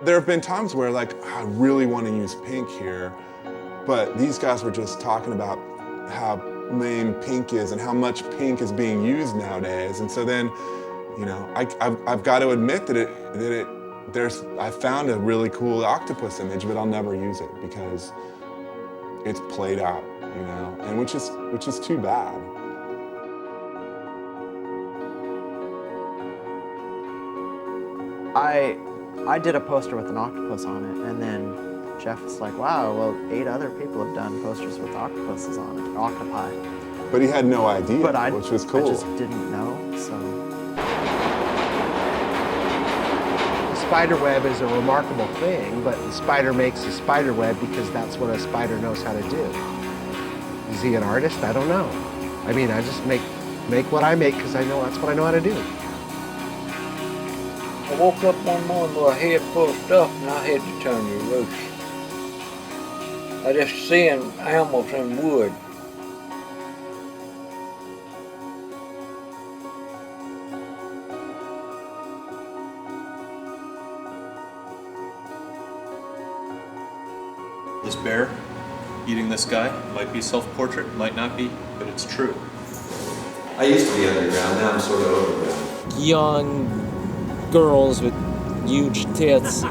There have been times where like, I really want to use pink here, but these guys were just talking about how lame pink is and how much pink is being used nowadays. And so then, you know, I've got to admit that I found a really cool octopus image, but I'll never use it because it's played out, you know, and which is too bad. I did a poster with an octopus on it, and then Jeff was like, wow, well, 8 other people have done posters with octopuses on it, octopi. But he had no idea, which was cool. I just didn't know, so. The spider web is a remarkable thing, but the spider makes a spider web because that's what a spider knows how to do. Is he an artist? I don't know. I mean, I just make what I make because I know that's what I know how to do. I woke up one morning with a head full of stuff and I had to turn it loose. I just seeing animals in wood. This bear eating this guy might be self-portrait, might not be, but it's true. I used to be underground, now I'm sort of overground. Young girls with huge tits. I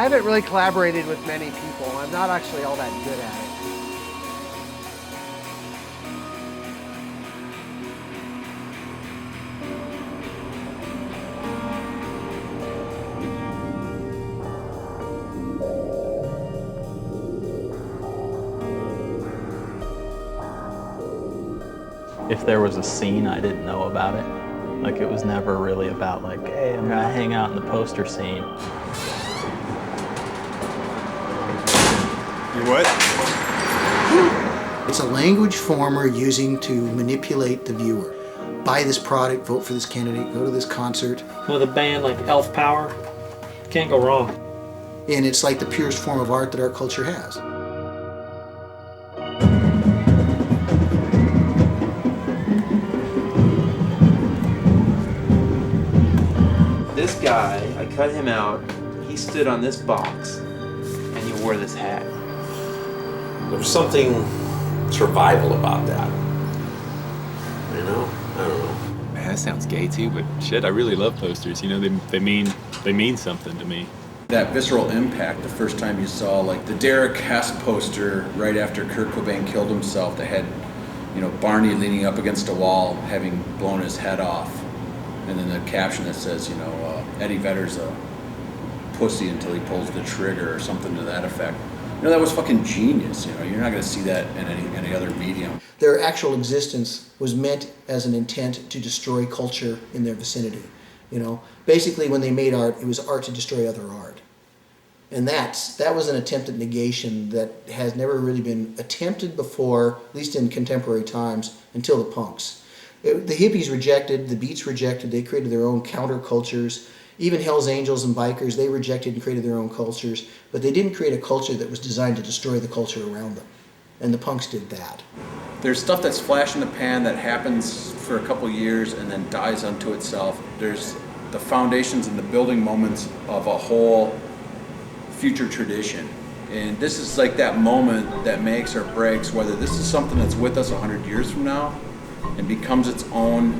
haven't really collaborated with many people. I'm not actually all that good at it. If there was a scene, I didn't know about it. Like, it was never really about like, hey, I'm gonna hang out in the poster scene. What? It's a language form we're using to manipulate the viewer. Buy this product, vote for this candidate, go to this concert. With a band like Elf Power, can't go wrong. And it's like the purest form of art that our culture has. This guy, I cut him out, he stood on this box, and he wore this hat. There was something survival about that. You know? I don't know. Man, that sounds gay too, but shit, I really love posters. You know, they mean something to me. That visceral impact, the first time you saw like the Derek Hess poster right after Kurt Cobain killed himself that had, you know, Barney leaning up against a wall having blown his head off. And then the caption that says, you know, Eddie Vedder's a pussy until he pulls the trigger or something to that effect. You know, that was fucking genius. You know, you're not going to see that in any other medium. Their actual existence was meant as an intent to destroy culture in their vicinity. You know, basically when they made art, it was art to destroy other art. And that was an attempt at negation that has never really been attempted before, at least in contemporary times, until the punks. The hippies rejected, the Beats rejected, they created their own countercultures. Even Hell's Angels and bikers, they rejected and created their own cultures, but they didn't create a culture that was designed to destroy the culture around them. And the punks did that. There's stuff that's flash in the pan that happens for a couple years and then dies unto itself. There's the foundations and the building moments of a whole future tradition. And this is like that moment that makes or breaks whether this is something that's with us 100 years from now and becomes its own,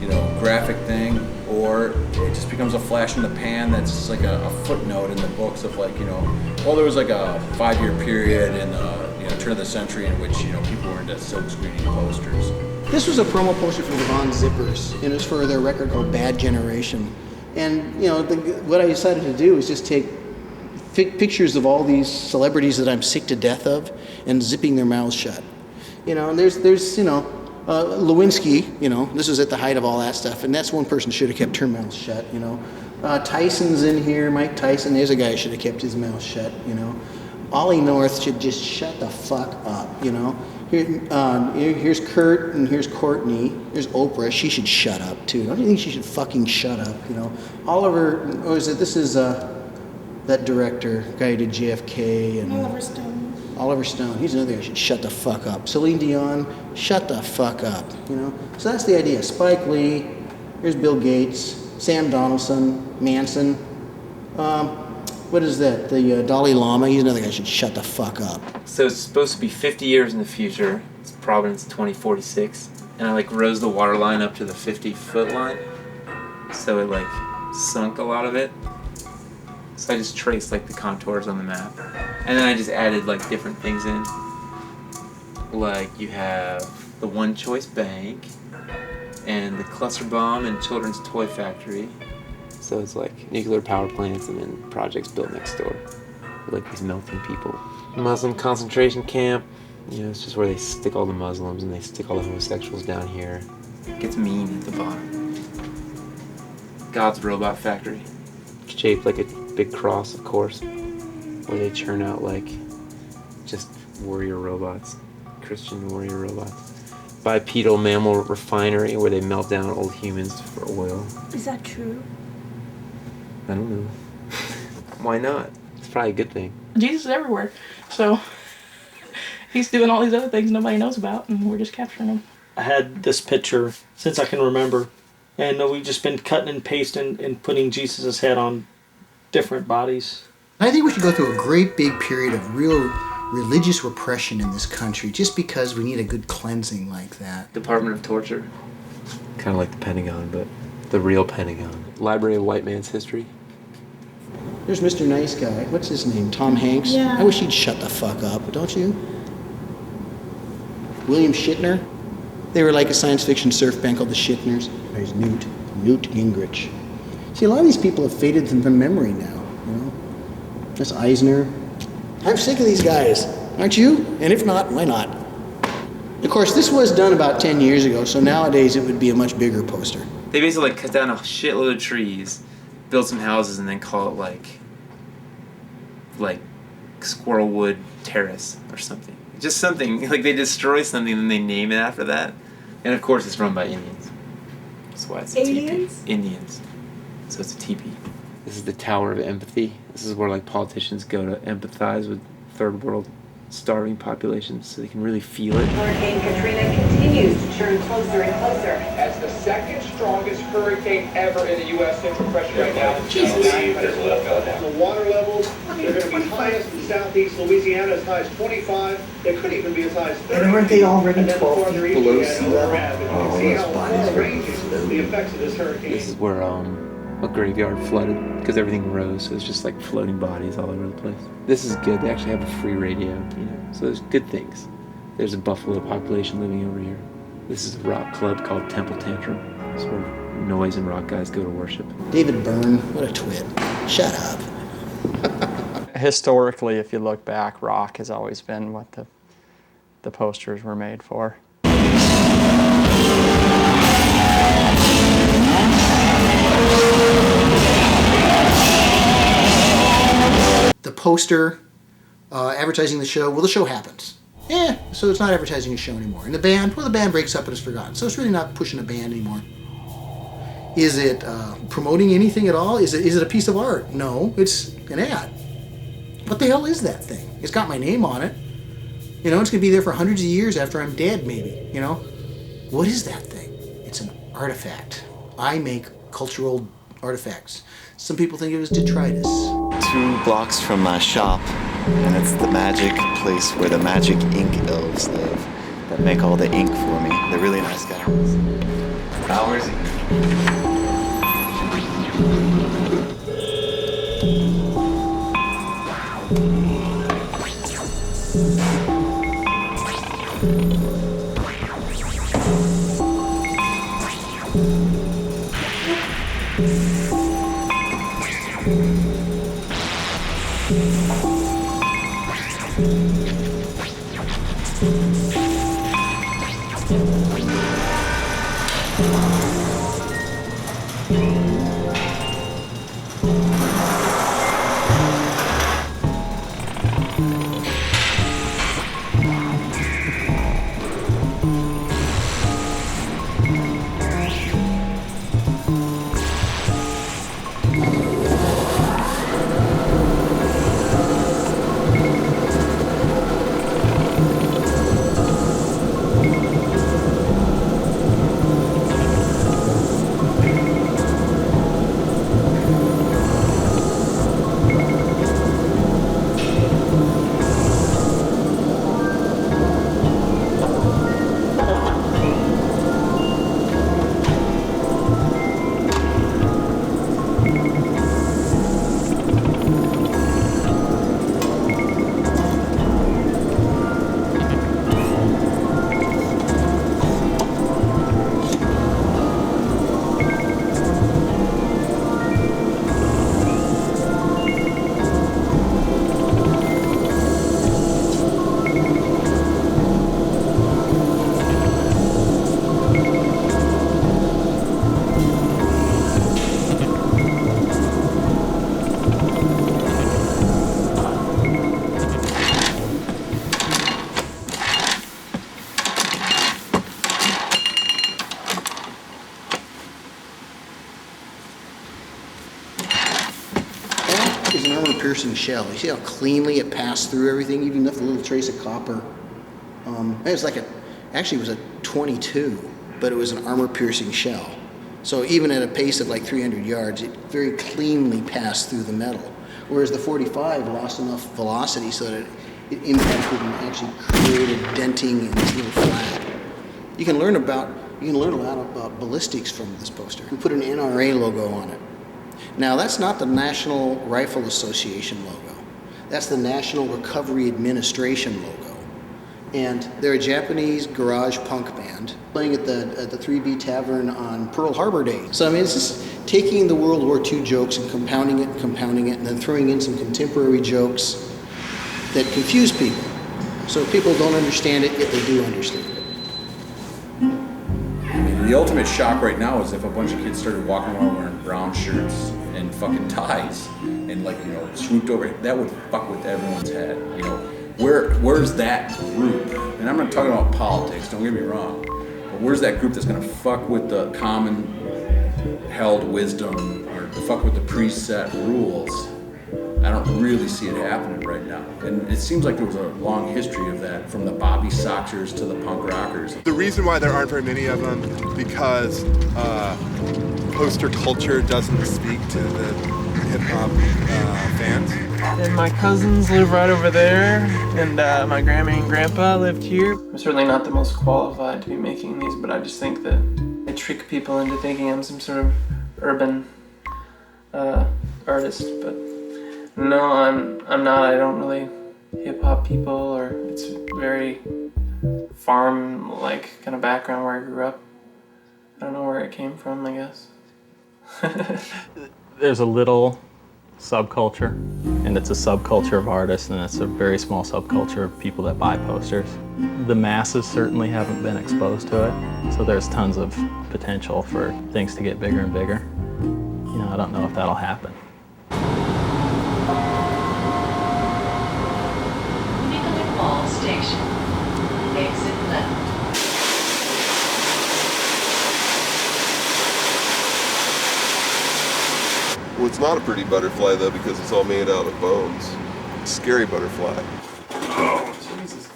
you know, graphic thing, or it just becomes a flash in the pan that's just like a footnote in the books of like, you know, well, there was like a 5-year period in the, you know, turn of the century in which, you know, people were into silk screening posters. This was a promo poster for the Von Zippers, and it was for their record called Bad Generation. And, you know, what I decided to do is just take pictures of all these celebrities that I'm sick to death of and zipping their mouths shut. You know, and there's you know, Lewinsky, you know, this was at the height of all that stuff, and that's one person who should have kept her mouth shut, you know. Tyson's in here, Mike Tyson, there's a guy who should have kept his mouth shut, you know. Ollie North should just shut the fuck up, you know. Here's Kurt and here's Courtney, here's Oprah, she should shut up too. Don't you think she should fucking shut up, you know. Oliver, this is that director, guy who did JFK and... Oliver Stone. Oliver Stone, he's another guy who should shut the fuck up. Celine Dion, shut the fuck up, you know? So that's the idea. Spike Lee, here's Bill Gates, Sam Donaldson, Manson. What is that? The Dalai Lama, he's another guy who should shut the fuck up. So it's supposed to be 50 years in the future. It's Providence 2046. And I like rose the water line up to the 50-foot line. So it like sunk a lot of it. So I just traced like the contours on the map. And then I just added like different things in. Like you have the One Choice Bank and the cluster bomb and children's toy factory. So it's like nuclear power plants and then projects built next door. Like these melting people. Muslim concentration camp. You know, it's just where they stick all the Muslims and they stick all the homosexuals down here. It gets mean at the bottom. God's robot factory. Shaped like a big cross, of course. Where they churn out like just warrior robots. Christian warrior robots. Bipedal mammal refinery where they melt down old humans for oil. Is that true? I don't know. Why not? It's probably a good thing. Jesus is everywhere, so he's doing all these other things nobody knows about, and we're just capturing them. I had this picture since I can remember, and we've just been cutting and pasting and putting Jesus' head on different bodies. I think we should go through a great big period of real religious repression in this country just because we need a good cleansing like that. Department of Torture. Kind of like the Pentagon, but the real Pentagon. Library of White Man's History. There's Mr. Nice Guy. What's his name? Tom Hanks? Yeah. I wish he'd shut the fuck up, don't you? William Shatner? They were like a science fiction surf band called the Shatners. There's Newt Gingrich. See, a lot of these people have faded from memory now, you know? That's Eisner. I'm sick of these guys, aren't you? And if not, why not? Of course, this was done about 10 years ago, so nowadays it would be a much bigger poster. They basically like cut down a shitload of trees, build some houses, and then call it like Squirrelwood Terrace or something. Just something, like they destroy something and then they name it after that. And of course it's run by Indians. That's why it's a Aliens? teepee. Indians. So it's a teepee. This is the Tower of Empathy. This is where like politicians go to empathize with third world starving populations so they can really feel it. Hurricane Katrina continues to turn closer and closer. As the second strongest hurricane ever in the U.S. Central pressure right now. The water levels, they're going to be highest in southeast Louisiana as high as 25. They could even be as high as 30. And weren't they already 12 feet below sea level? See how far ranges the effects of this hurricane. This is where a graveyard flooded because everything rose, so it's just like floating bodies all over the place. This is good. They actually have a free radio, you know, so there's good things. There's a buffalo population living over here. This is a rock club called Temple Tantrum. It's where noise and rock guys go to worship. David Byrne, what a twit. Shut up. Historically, if you look back, rock has always been what the posters were made for. The poster advertising the show, well, the show happens. So it's not advertising a show anymore. And the band, well, the band breaks up and is forgotten. So it's really not pushing a band anymore. Is it promoting anything at all? Is it a piece of art? No, it's an ad. What the hell is that thing? It's got my name on it. You know, it's going to be there for hundreds of years after I'm dead, maybe, you know? What is that thing? It's an artifact. I make cultural artifacts. Some people think it was detritus. 2 blocks from my shop, and it's the magic place where the magic ink elves live that make all the ink for me. They're really nice guys. Hours. armor-piercing shell. You see how cleanly it passed through everything, even left a little trace of copper. It was like actually it was a 22, but it was an armor-piercing shell. So even at a pace of like 300 yards, it very cleanly passed through the metal. Whereas the 45 lost enough velocity so that it impacted and actually created denting and this little flat. You can learn a lot about ballistics from this poster. We put an NRA logo on it. Now that's not the National Rifle Association logo. That's the National Recovery Administration logo. And they're a Japanese garage punk band playing at the 3B Tavern on Pearl Harbor Day. So I mean, it's just taking the World War II jokes and compounding it, and then throwing in some contemporary jokes that confuse people. So people don't understand it, yet they do understand it. I mean, the ultimate shock right now is if a bunch of kids started walking around wearing brown shirts and fucking ties and like, you know, swooped over, that would fuck with everyone's head, you know. Where's that group? And I'm not talking about politics, don't get me wrong, but where's that group that's gonna fuck with the common held wisdom or fuck with the preset rules? I don't really see it happening right now. And it seems like there was a long history of that, from the Bobby Soxers to the punk rockers. The reason why there aren't very many of them, because poster culture doesn't speak to the hip-hop fans. And my cousins live right over there, and my grandma and grandpa lived here. I'm certainly not the most qualified to be making these, but I just think that I trick people into thinking I'm some sort of urban artist, but no, I'm not. I don't really hip-hop people, or it's very farm-like kind of background where I grew up. I don't know where it came from, I guess. There's a little subculture, and it's a subculture of artists, and it's a very small subculture of people that buy posters. The masses certainly haven't been exposed to it, so there's tons of potential for things to get bigger and bigger. You know, I don't know if that'll happen. All station. Exit left. Well, it's not a pretty butterfly though, because it's all made out of bones. Scary butterfly. Oh, Jesus.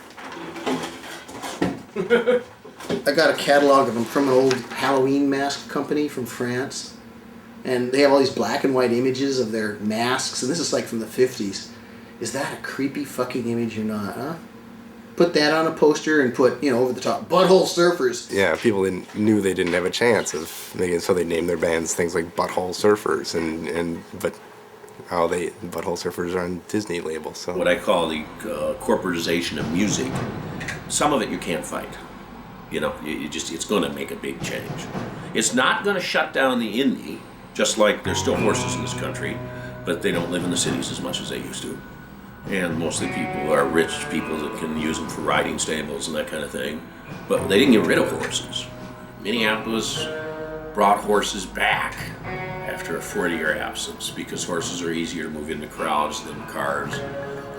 I got a catalog of them from an old Halloween mask company from France. And they have all these black and white images of their masks, and this is like from the 50s. Is that a creepy fucking image or not, huh? Put that on a poster and put, you know, over the top, Butthole Surfers. Yeah, people knew they didn't have a chance so they named their bands things like Butthole Surfers, but Butthole Surfers are on Disney labels. So what I call the corporatization of music, some of it you can't fight. You know, it's going to make a big change. It's not going to shut down the indie, just like there's still horses in this country, but they don't live in the cities as much as they used to. And mostly people are rich people that can use them for riding stables and that kind of thing. But they didn't get rid of horses. Minneapolis brought horses back after a 40-year absence because horses are easier to move into crowds than cars.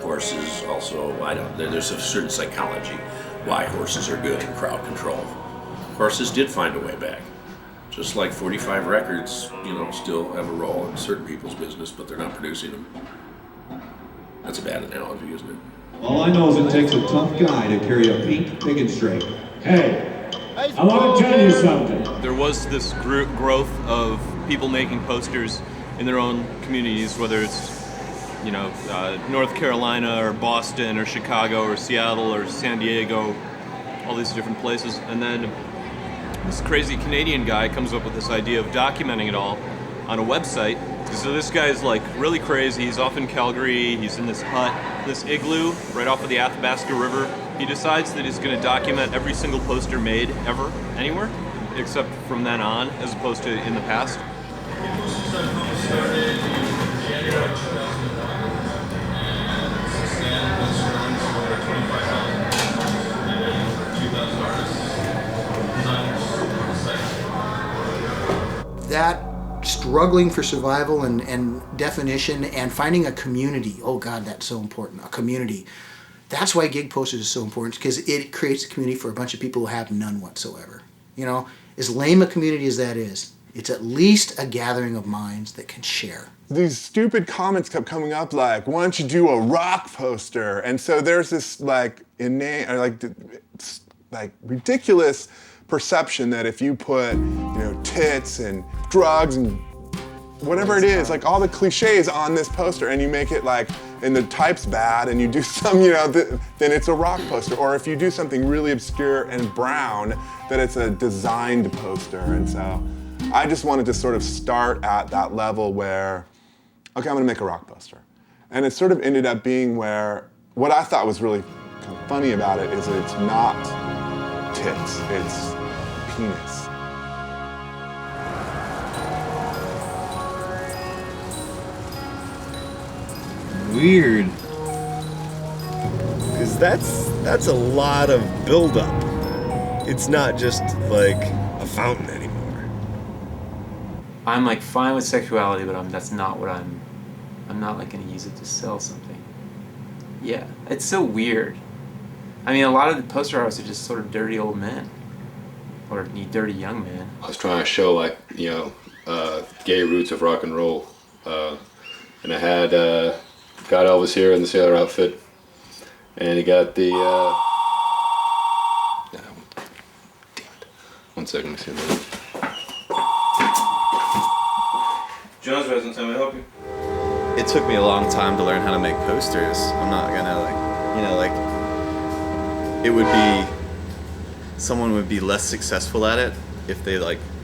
Horses also, there's a certain psychology why horses are good in crowd control. Horses did find a way back. Just like 45 records, you know, still have a role in certain people's business, but they're not producing them. That's a bad analogy, isn't it? All I know is it takes a tough guy to carry a pink picket straight. Hey, I want to tell you something. There was this growth of people making posters in their own communities, whether it's, you know, North Carolina or Boston or Chicago or Seattle or San Diego, all these different places. And then this crazy Canadian guy comes up with this idea of documenting it all on a website. So this guy's like really crazy. He's off in Calgary. He's in this hut, this igloo right off of the Athabasca River. He decides that he's going to document every single poster made ever, anywhere, except from then on, as opposed to in the past. That struggling for survival and definition and finding a community. Oh God, that's so important. A community. That's why gig posters is so important, because it creates a community for a bunch of people who have none whatsoever. You know, as lame a community as that is, It's at least a gathering of minds that can share. These stupid comments kept coming up like, why don't you do a rock poster? And so there's this like innate, like ridiculous perception that if you put, tits and drugs and whatever it is, like all the cliches on this poster, and you make it like, and the type's bad, and you do some, then it's a rock poster. Or if you do something really obscure and brown, that it's a designed poster. And so I just wanted to sort of start at that level where, okay, I'm gonna make a rock poster. And it sort of ended up being where, what I thought was really kind of funny about it is that it's not tits, it's penis. Weird. Because that's a lot of buildup. It's not just like a fountain anymore. I'm like fine with sexuality, but that's not what I'm not like gonna use it to sell something. Yeah, it's so weird. I mean, a lot of the poster artists are just sort of dirty old men. Or dirty young men. I was trying to show like, gay roots of rock and roll. And I had got Elvis here in the sailor outfit. And he got the damn it. 1 second, let me see that. John's residence, how may I help you? It took me a long time to learn how to make posters. I'm not gonna it would be, someone would be less successful at it if they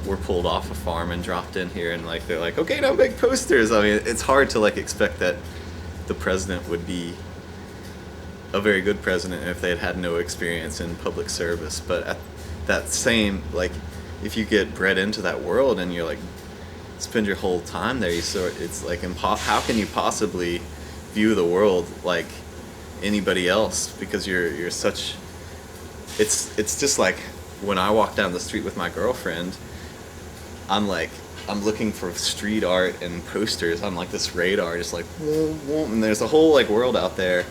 were pulled off a farm and dropped in here and they're like, okay, now make posters. I mean, it's hard to expect that the president would be a very good president if they had no experience in public service. But at that same, if you get bred into that world and you're spend your whole time there, it's how can you possibly view the world like anybody else, because you're such, it's just like when I walk down the street with my girlfriend, I'm looking for street art and posters on this radar, just and there's a whole world out there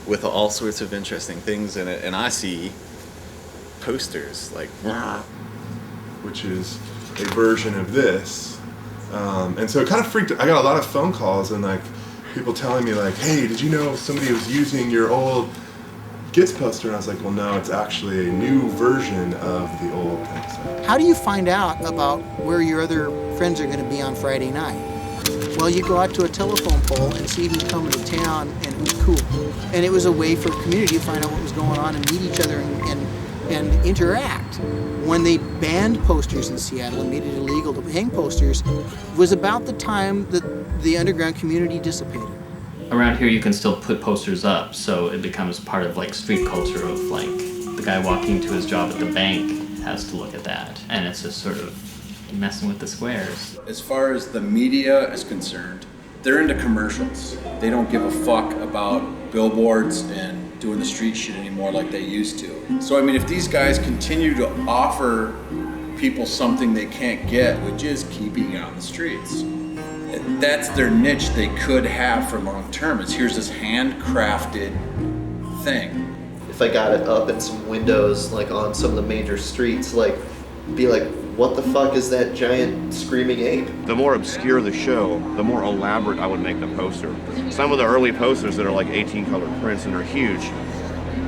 with all sorts of interesting things in it, and I see posters which is a version of this, and so it kind of freaked. I got a lot of phone calls and people telling me hey, did you know somebody was using your old Gits poster? And I was like, well, no, it's actually a new version of the old thing. How do you find out about where your other friends are going to be on Friday night? Well, you go out to a telephone pole and see who's coming to town and who's cool. And it was a way for community to find out what was going on and meet each other and interact. When they banned posters in Seattle and made it illegal to hang posters, was about the time that the underground community dissipated. Around here you can still put posters up, so it becomes part of street culture of the guy walking to his job at the bank has to look at that, and it's just sort of messing with the squares. As far as the media is concerned, they're into commercials. They don't give a fuck about billboards and doing the street shit anymore like they used to. So I mean, if these guys continue to offer people something they can't get, which is keeping it on the streets, that's their niche they could have for long term, is here's this handcrafted thing. If I got it up in some windows on some of the major streets, be what the fuck is that giant screaming ape? The more obscure the show, the more elaborate I would make the poster. Some of the early posters that are 18 color prints and are huge,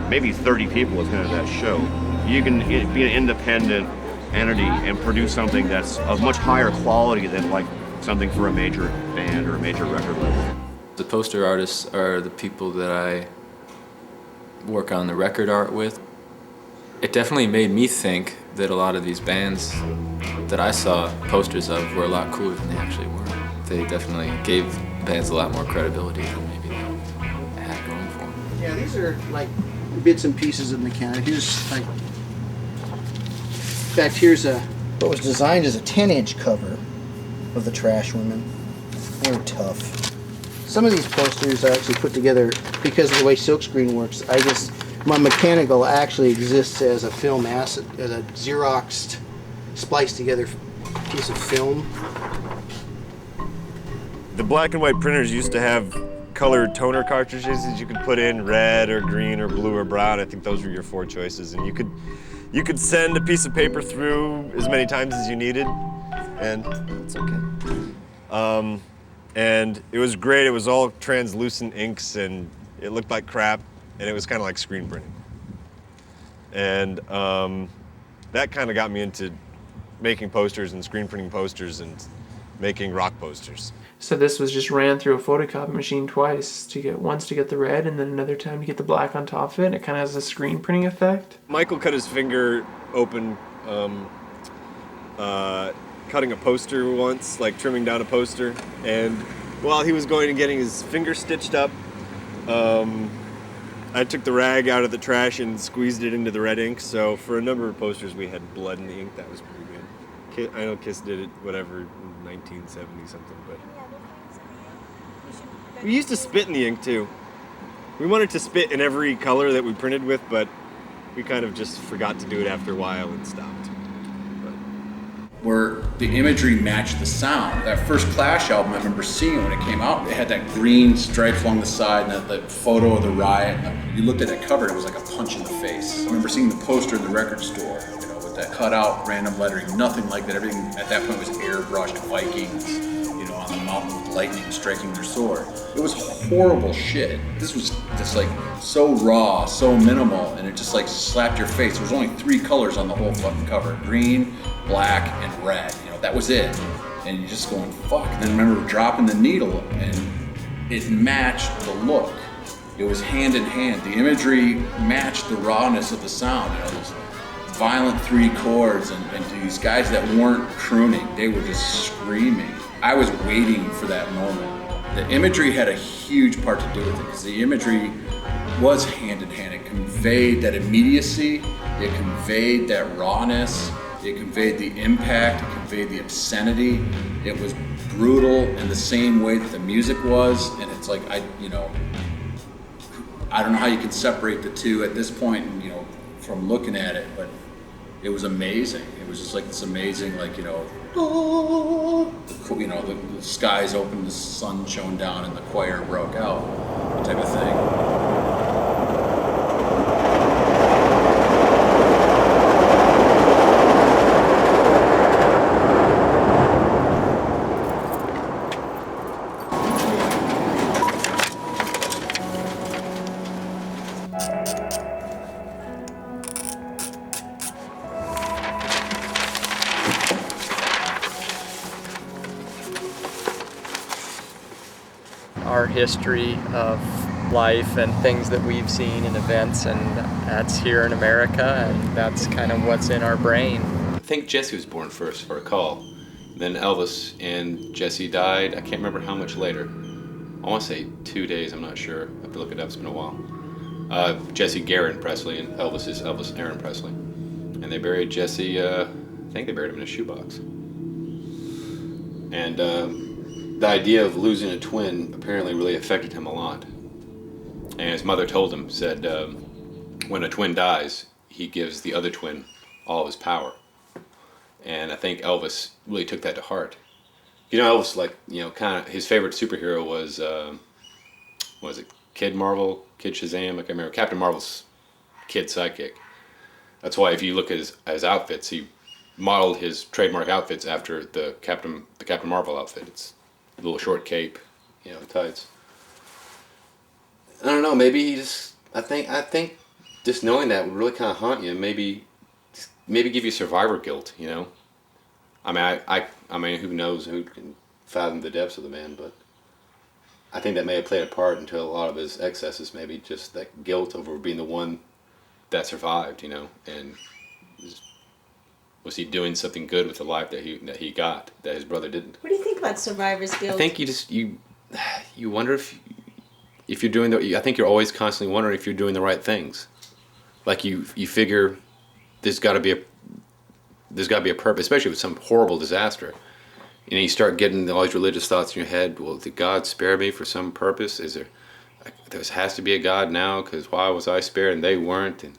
maybe 30 people attended that show. You can be an independent entity and produce something that's of much higher quality than something for a major band or a major record label. The poster artists are the people that I work on the record art with. It definitely made me think that a lot of these bands that I saw posters of were a lot cooler than they actually were. They definitely gave bands a lot more credibility than maybe they had going for them. Yeah, these are bits and pieces of mechanic. Here's in fact, here's what was designed as a 10-inch cover of the Trash Women. They're tough. Some of these posters are actually put together because of the way silkscreen works. My mechanical actually exists as a film asset, as a Xeroxed, spliced together piece of film. The black and white printers used to have colored toner cartridges that you could put in red or green or blue or brown. I think those were your 4 choices, and you could send a piece of paper through as many times as you needed. and it's okay. And it was great. It was all translucent inks, and it looked like crap, and it was kind of like screen printing. And that kind of got me into making posters and screen printing posters and making rock posters. So this was just ran through a photocopy machine twice once to get the red and then another time to get the black on top of it. And it kind of has a screen printing effect. Michael cut his finger open cutting a poster once, like trimming down a poster. And while he was going and getting his finger stitched up, I took the rag out of the trash and squeezed it into the red ink. So for a number of posters, we had blood in the ink. That was pretty good. I know Kiss did it, whatever, in 1970 something, but we used to spit in the ink too. We wanted to spit in every color that we printed with, but we kind of just forgot to do it after a while and stopped. Where the imagery matched the sound. That first Clash album, I remember seeing it when it came out. It had that green stripes along the side and that photo of the riot. You looked at that cover, it was like a punch in the face. I remember seeing the poster in the record store, with that cut out random lettering, nothing like that. Everything at that point was airbrushed Vikings, on the mountain with lightning striking their sword. It was horrible shit. This was just like so raw, so minimal, and it just like slapped your face. There was only 3 colors on the whole fucking cover: green, black, and red. That was it. And you're just going, fuck. And then I remember dropping the needle, and it matched the look. It was hand in hand. The imagery matched the rawness of the sound. Those violent 3 chords, and these guys that weren't crooning, they were just screaming. I was waiting for that moment. The imagery had a huge part to do with it, because the imagery was hand in hand. It conveyed that immediacy, it conveyed that rawness, it conveyed the impact, it conveyed the obscenity. It was brutal in the same way that the music was, and it's like, I don't know how you can separate the two at this point, from looking at it, but it was amazing. It was just like this amazing, the skies opened, the sun shone down, and the choir broke out, type of thing. Our history of life and things that we've seen and events, and that's here in America, and that's kind of what's in our brain. I think Jesse was born first, if I recall. Then Elvis and Jesse died, I can't remember how much later. I want to say 2 days, I'm not sure. I have to look it up, it's been a while. Jesse Garrett Presley, and Elvis is Elvis Aaron Presley. And they buried Jesse, I think they buried him in a shoebox. And the idea of losing a twin apparently really affected him a lot. And his mother told him, said, when a twin dies, he gives the other twin all of his power. And I think Elvis really took that to heart. Elvis, kind of, his favorite superhero was it Kid Marvel, Kid Shazam? I can't remember. Captain Marvel's kid sidekick. That's why if you look at his outfits, he modeled his trademark outfits after the Captain Marvel outfit. It's a little short cape, tights. I don't know, maybe he just, I think just knowing that would really kind of haunt you, maybe give you survivor guilt, I mean, who knows, who can fathom the depths of the man, but I think that may have played a part into a lot of his excesses, maybe just that guilt over being the one that survived, and was he doing something good with the life that he got that his brother didn't? What do you think about survivor's guilt? I think you wonder if you're doing I think you're always constantly wondering if you're doing the right things. Like you figure there's got to be a purpose, especially with some horrible disaster. You start getting all these religious thoughts in your head. Well, did God spare me for some purpose? There has to be a God now, because why was I spared and they weren't? And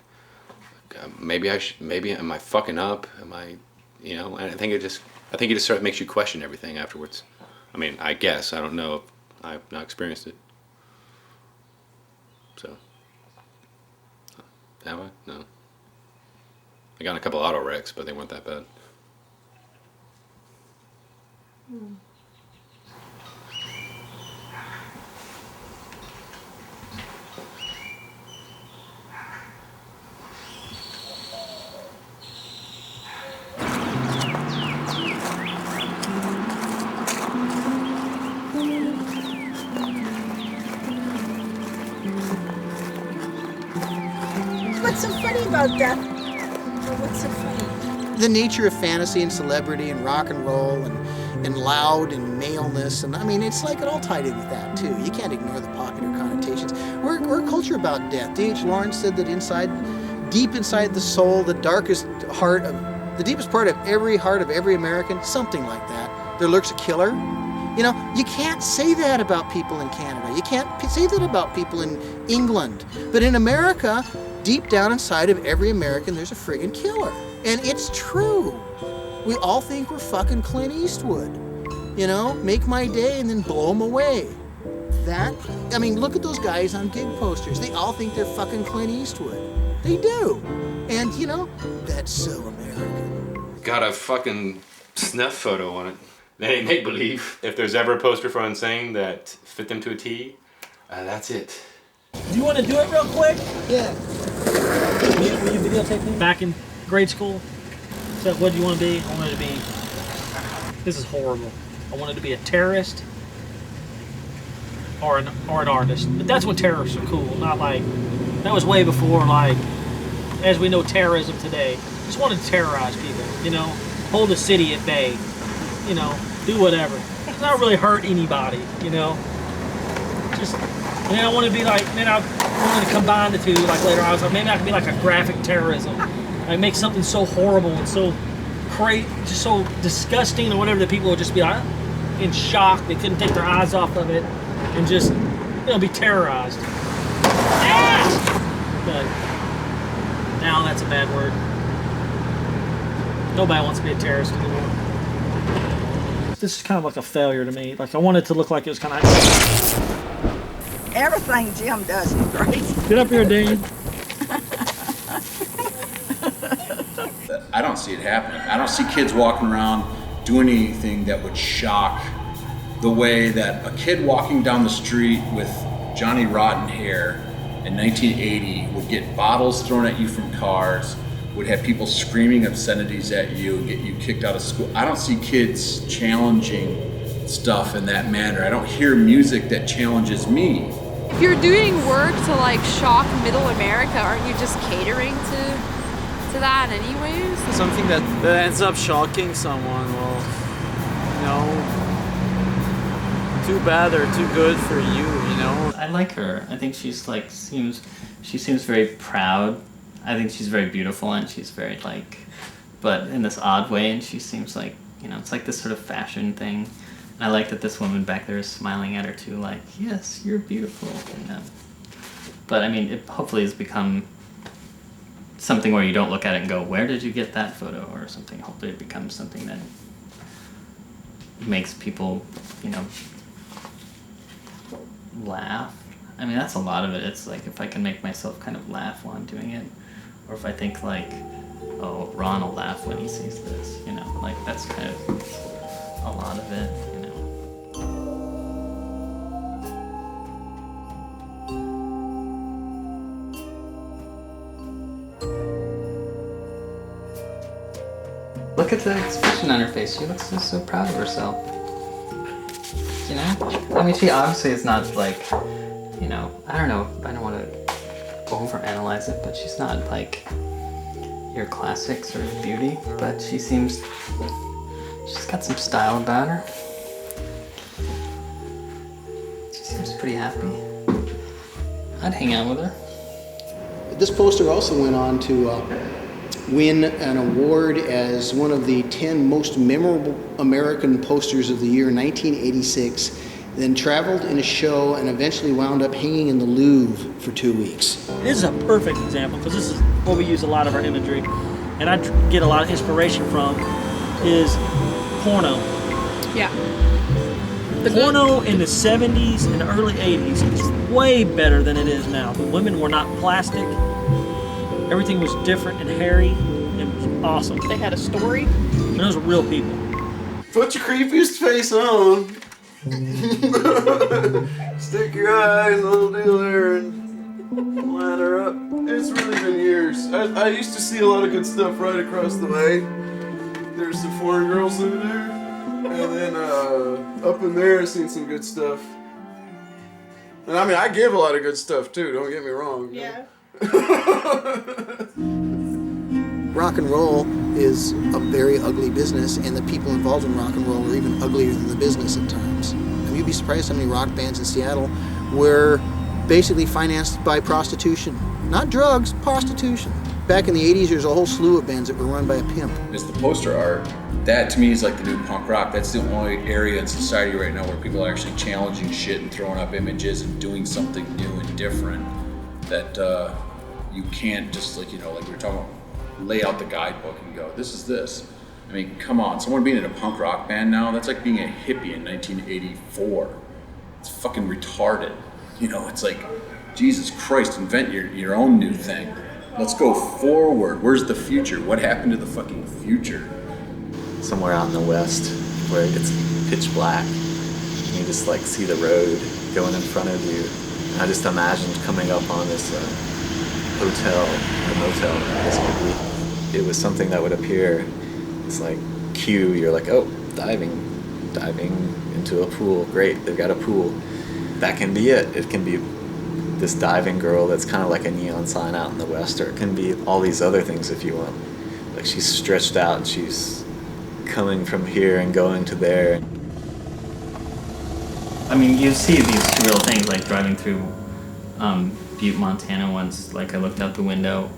maybe am I fucking up? Am I, and I think it just sort of makes you question everything afterwards. I mean, I guess, I don't know. I've not experienced it. So, have I? No. I got in a couple auto wrecks, but they weren't that bad. What's so funny about death? What's so funny? The nature of fantasy and celebrity and rock and roll and loud and maleness, and I mean, it's like it all tied in with that too. You can't ignore the popular connotations. We're a culture about death. D.H. Lawrence said that deep inside the soul, the deepest part of every heart of every American, something like that, there lurks a killer. You know, you can't say that about people in Canada. You can't say that about people in England. But in America, deep down inside of every American, there's a friggin' killer. And it's true. We all think we're fucking Clint Eastwood. You know, make my day and then blow him away. I mean, look at those guys on gig posters. They all think they're fucking Clint Eastwood. They do. And, you know, that's so American. Got a fucking snuff photo on it. That ain't make-believe. If there's ever a poster for Insane that fit them to a T, that's it. Do you want to do it real quick? Yeah. Will you videotape me? Back in grade school, so what do you want to be? I wanted to be, this is horrible, I wanted to be a terrorist or an artist. But that's when terrorists are cool, not like, that was way before, like, as we know terrorism today. Just wanted to terrorize people, you know, hold a city at bay, you know, do whatever. Not really hurt anybody, you know. Just, and then I want to be like, then I wanted to combine the two, like later I was like, maybe I could be like a graphic terrorism. Like make something so horrible and so crazy, just so disgusting or whatever that people would just be like in shock. They couldn't take their eyes off of it and just, you know, be terrorized. But now that's a bad word. Nobody wants to be a terrorist anymore. This is kind of like a failure to me. Like I want it to look like it was kind of... Everything Jim does is great. Get up here, Dean. I don't see it happening. I don't see kids walking around doing anything that would shock the way that a kid walking down the street with Johnny Rotten hair in 1980 would get bottles thrown at you from cars, would have people screaming obscenities at you and get you kicked out of school. I don't see kids challenging stuff in that manner. I don't hear music that challenges me. If you're doing work to like shock middle America, aren't you just catering to that anyways? Something that ends up shocking someone, well, you know, too bad or too good for you, you know? I like her. I think she's like, she seems very proud. I think she's very beautiful and she's very like, but in this odd way, and she seems like, you know, it's like this sort of fashion thing. And I like that this woman back there is smiling at her too, like, yes, you're beautiful, you know. But I mean, it hopefully has become something where you don't look at it and go, where did you get that photo or something. Hopefully it becomes something that makes people, you know, laugh. I mean, that's a lot of it. It's like if I can make myself kind of laugh while I'm doing it, or if I think like, oh, Ron will laugh when he sees this, you know, like that's kind of a lot of it, you know. Look at the expression on her face. She looks just so proud of herself. You know? I mean, she obviously is not like, you know, I don't know, I don't want to overanalyze it, but she's not like your classic sort of beauty, but she seems, she's got some style about her. She seems pretty happy. I'd hang out with her. This poster also went on to win an award as one of the 10 most memorable American posters of the year 1986, then traveled in a show and eventually wound up hanging in the Louvre for 2 weeks. This is a perfect example because this is where we use a lot of our imagery, and I get a lot of inspiration from is porno. Yeah. Porno in the 70s and early 80s is way better than it is now. The women were not plastic. Everything was different and hairy. It was awesome. They had a story. And those were real people. Put your creepiest face on. Stick your eyes a little deal there and line her up. It's really been years. I used to see a lot of good stuff right across the way. There's some foreign girls over there. And then up in there I've seen some good stuff. And I mean, I give a lot of good stuff too, don't get me wrong. Yeah. Rock and roll is a very ugly business, and the people involved in rock and roll are even uglier than the business at times. And you'd be surprised how many rock bands in Seattle were basically financed by prostitution. Not drugs, prostitution. Back in the 80s, there's a whole slew of bands that were run by a pimp. It's the poster art. That to me is like the new punk rock. That's the only area in society right now where people are actually challenging shit and throwing up images and doing something new and different that you can't just like we were talking about, lay out the guidebook and go, this is this. I mean, come on, someone being in a punk rock band now, that's like being a hippie in 1984. It's fucking retarded. It's like, Jesus Christ, invent your own new thing. Let's go forward. Where's the future? What happened to the fucking future? Somewhere out in the west where it gets pitch black and you just like see the road going in front of you. And I just imagined coming up on this hotel or motel, I guess maybe. It was something that would appear. It's like cue, you're like, oh, diving into a pool. Great, they've got a pool. That can be it. It can be this diving girl that's kind of like a neon sign out in the west, or it can be all these other things if you want. Like she's stretched out and she's coming from here and going to there. I mean, you see these surreal things like driving through Butte, Montana once. Like I looked out the window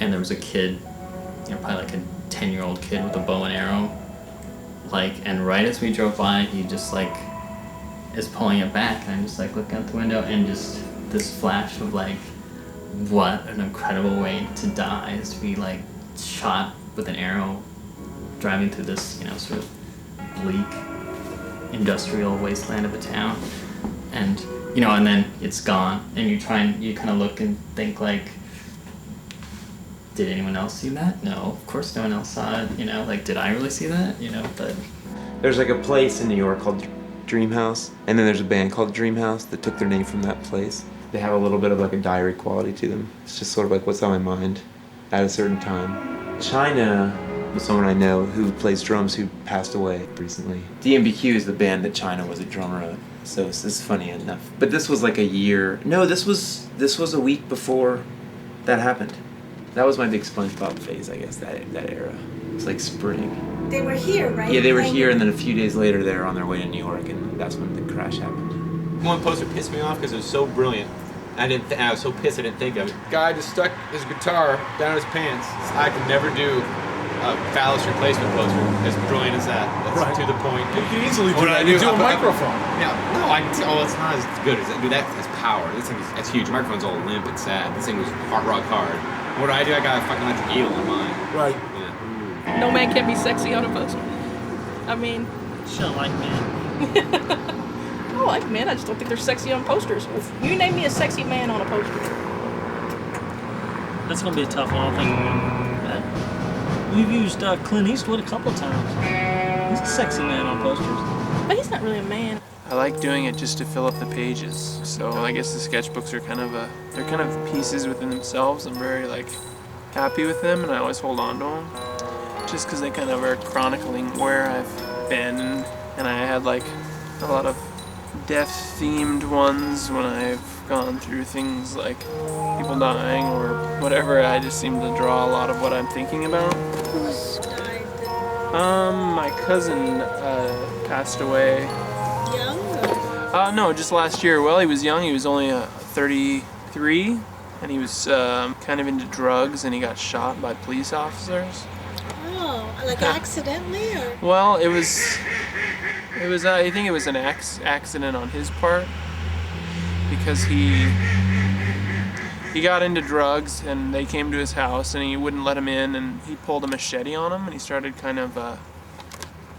and there was a kid, probably like a 10-year-old kid with a bow and arrow. And right as we drove by, he just like is pulling it back, and I'm just like looking out the window, and just this flash of like, what an incredible way to die, is to be like shot with an arrow driving through this, sort of bleak industrial wasteland of a town. And, and then it's gone, and you kind of look and think like, did anyone else see that? No, of course no one else saw it, did I really see that? But there's like a place in New York called Dreamhouse, and then there's a band called Dreamhouse that took their name from that place. They have a little bit of like a diary quality to them. It's just sort of like what's on my mind at a certain time. China was someone I know who plays drums who passed away recently. DMBQ is the band that China was a drummer of, so this is funny enough. But this was like a year. No, this was a week before that happened. That was my big SpongeBob phase, I guess, that era. It was like spring. They were here, right? Yeah, they were here, and then a few days later they were on their way to New York, and that's when the crash happened. One poster pissed me off because it was so brilliant. I was so pissed I didn't think of it. Guy just stuck his guitar down his pants. I could never do a phallus replacement poster as brilliant as that. That's right. To the point. You can easily do that. You do a microphone. Yeah, no, it's not as good as that. Dude, that's power. This thing is huge. The microphone's all limp and sad. This thing was rock hard. What do? I got a fucking electric eel in mine. Right. Yeah. No man can be sexy on a poster. I mean, she don't like men. I like men, I just don't think they're sexy on posters. You name me a sexy man on a poster. That's gonna be a tough one. I think we've used Clint Eastwood a couple of times. He's a sexy man on posters. But he's not really a man. I like doing it just to fill up the pages. So I guess the sketchbooks are kind of pieces within themselves. I'm very happy with them, and I always hold on to them. Just because they kind of are chronicling where I've been, and I had a lot of death-themed ones when I've gone through things like people dying or whatever. I just seem to draw a lot of what I'm thinking about. Who's died? My cousin passed away. Young? Or? No, just last year. Well, he was young. He was only 33, and he was kind of into drugs, and he got shot by police officers. Oh, like accidentally, or? Well, it was. I think it was an accident on his part, because he got into drugs, and they came to his house, and he wouldn't let him in, and he pulled a machete on him, and he started kind of.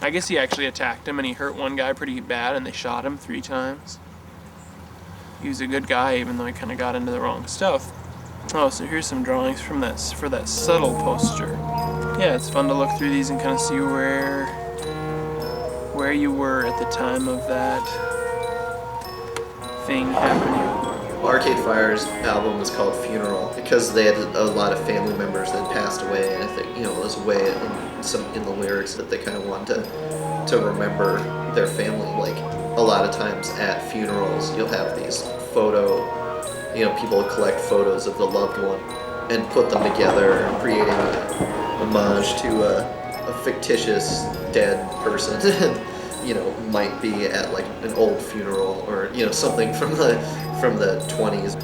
I guess he actually attacked him, and he hurt one guy pretty bad, and they shot him 3 times. He was a good guy, even though he kind of got into the wrong stuff. Oh, so here's some drawings for that subtle poster. Yeah, it's fun to look through these and kind of see where where you were at the time of that thing happening. Arcade Fire's album was called Funeral because they had a lot of family members that passed away, and I think, it was a way in the lyrics that they kind of wanted to remember their family. Like, a lot of times at funerals, you'll have these people collect photos of the loved one and put them together, creating a homage to a fictitious dead person. Might be at like an old funeral or something from the 20s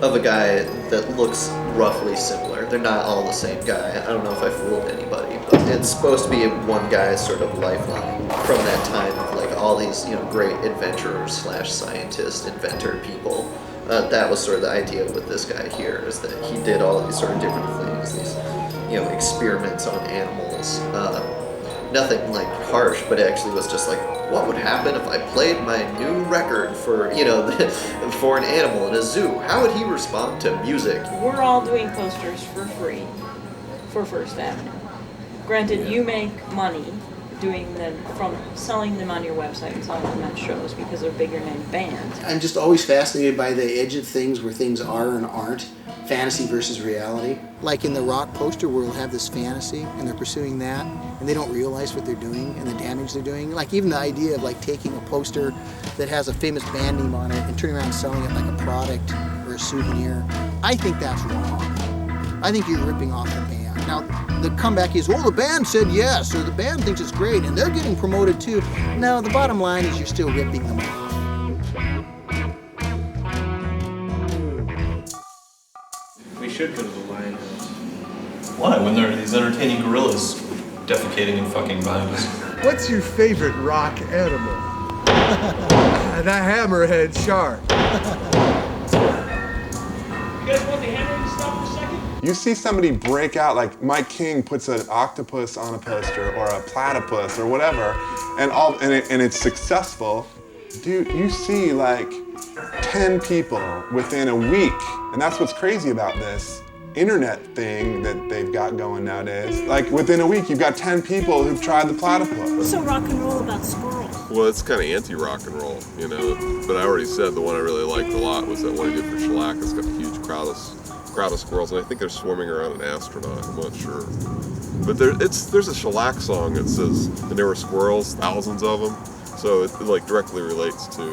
of a guy that looks roughly similar. They're not all the same guy. I don't know if I fooled anybody, but it's supposed to be one guy's sort of lifeline from that time of like all these great adventurers / scientist inventor people. That was sort of the idea with this guy here, is that he did all these sort of different things, these experiments on animals. Nothing like harsh, but it actually was just like, what would happen if I played my new record for for an animal in a zoo? How would he respond to music? We're all doing posters for free for First Avenue. Granted, you make money doing them from selling them on your website and selling them at shows because they're bigger name bands. I'm just always fascinated by the edge of things, where things are and aren't, fantasy versus reality. Like in the rock poster world, we'll have this fantasy and they're pursuing that and they don't realize what they're doing and the damage they're doing. Like even the idea of like taking a poster that has a famous band name on it and turning around and selling it like a product or a souvenir, I think that's wrong. I think you're ripping off the band. Now, the comeback is, well, the band said yes, or the band thinks it's great, and they're getting promoted too. No, the bottom line is you're still ripping them off. We should go to the Lionhouse. Why? When there are these entertaining gorillas defecating and fucking behind us. What's your favorite rock animal? The hammerhead shark. You guys want the hammer to stop for a second? You see somebody break out, like Mike King puts an octopus on a poster or a platypus or whatever, and it's successful. Dude, you see like 10 people within a week, and that's what's crazy about this internet thing that they've got going nowadays. Like within a week, you've got 10 people who've tried the platypus. What's so rock and roll about squirrels? Well, it's kind of anti-rock and roll, but I already said the one I really liked a lot was that one I did for shellac. It's got a huge crowd of squirrels, and I think they're swimming around an astronaut. I'm not sure, but there's a shellac song that says, and there were squirrels, thousands of them, so it like directly relates to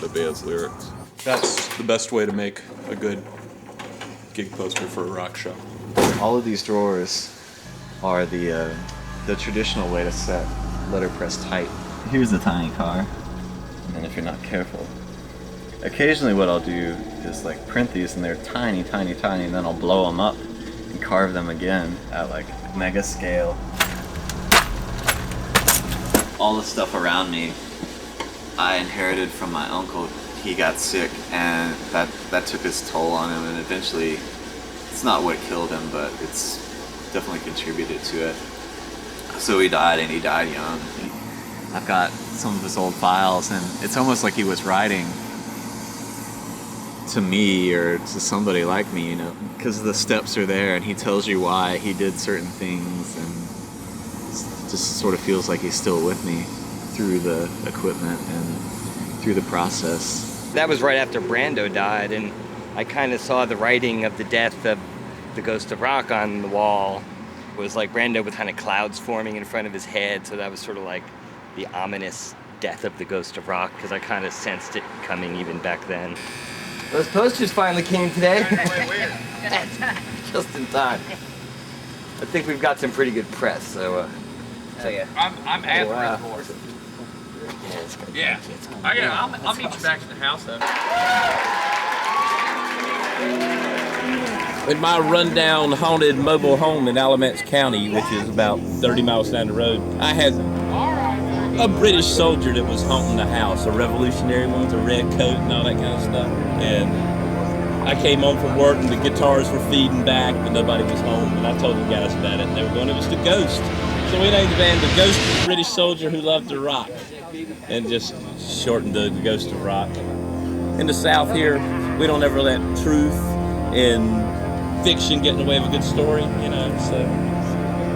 the band's lyrics. That's the best way to make a good gig poster for a rock show. All of these drawers are the traditional way to set letterpress tight. Here's the tiny car, and then if you're not careful, occasionally what I'll do is like print these and they're tiny, tiny, tiny, and then I'll blow them up and carve them again at like mega scale. All the stuff around me I inherited from my uncle. He got sick and that took its toll on him, and eventually it's not what killed him, but it's definitely contributed to it. So he died, and he died young. I've got some of his old files, and it's almost like he was writing to me or to somebody like me, because the steps are there and he tells you why he did certain things, and it just sort of feels like he's still with me through the equipment and through the process. That was right after Brando died, and I kind of saw the writing of the death of the Ghost of Rock on the wall. It was like Brando with kind of clouds forming in front of his head, so that was sort of like the ominous death of the Ghost of Rock, because I kind of sensed it coming even back then. Those posters finally came today. Just in time. I think we've got some pretty good press, so Hell yeah. I'm at the report. Yeah. I'll meet you back at the house though. In my rundown haunted mobile home in Alamance County, which is about 30 miles down the road, I had a British soldier that was haunting the house, a revolutionary one with a red coat and all that kind of stuff. And I came home from work and the guitars were feeding back, but nobody was home. And I told the guys about it, and they were going, it was the Ghost. So we named the band The Ghost of the British Soldier Who Loved to Rock, and just shortened the Ghost of Rock. In the South here, we don't ever let truth and fiction get in the way of a good story, so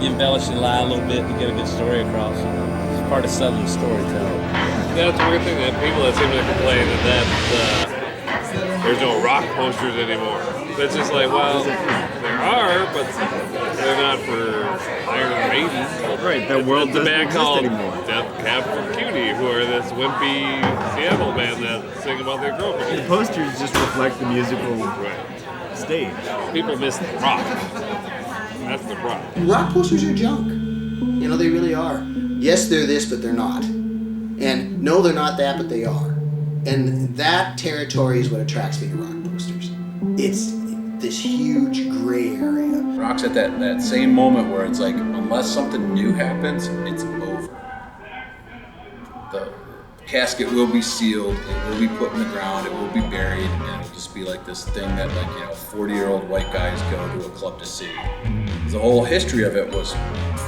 you embellish and lie a little bit to get a good story across. part of Southern storytelling. That's a weird thing that people that seem to complain that there's no rock posters anymore. It's just like, well, there are, but they're not for Iron Maiden. Right, that world doesn't band exist called anymore. Death Cab for Cutie, who are this wimpy Seattle band that sing about their girlfriend. The posters just reflect the musical stage. People miss rock. That's the problem. Rock posters are junk. You know, they really are. Yes, they're this, but they're not. And no, they're not that, but they are. And that territory is what attracts me to rock posters. It's this huge gray area. Rock's at that same moment where it's like, unless something new happens, it's over. The casket will be sealed, it will be put in the ground, it will be buried, and it'll just be like this thing that 40-year-old white guys go to a club to see. The whole history of it was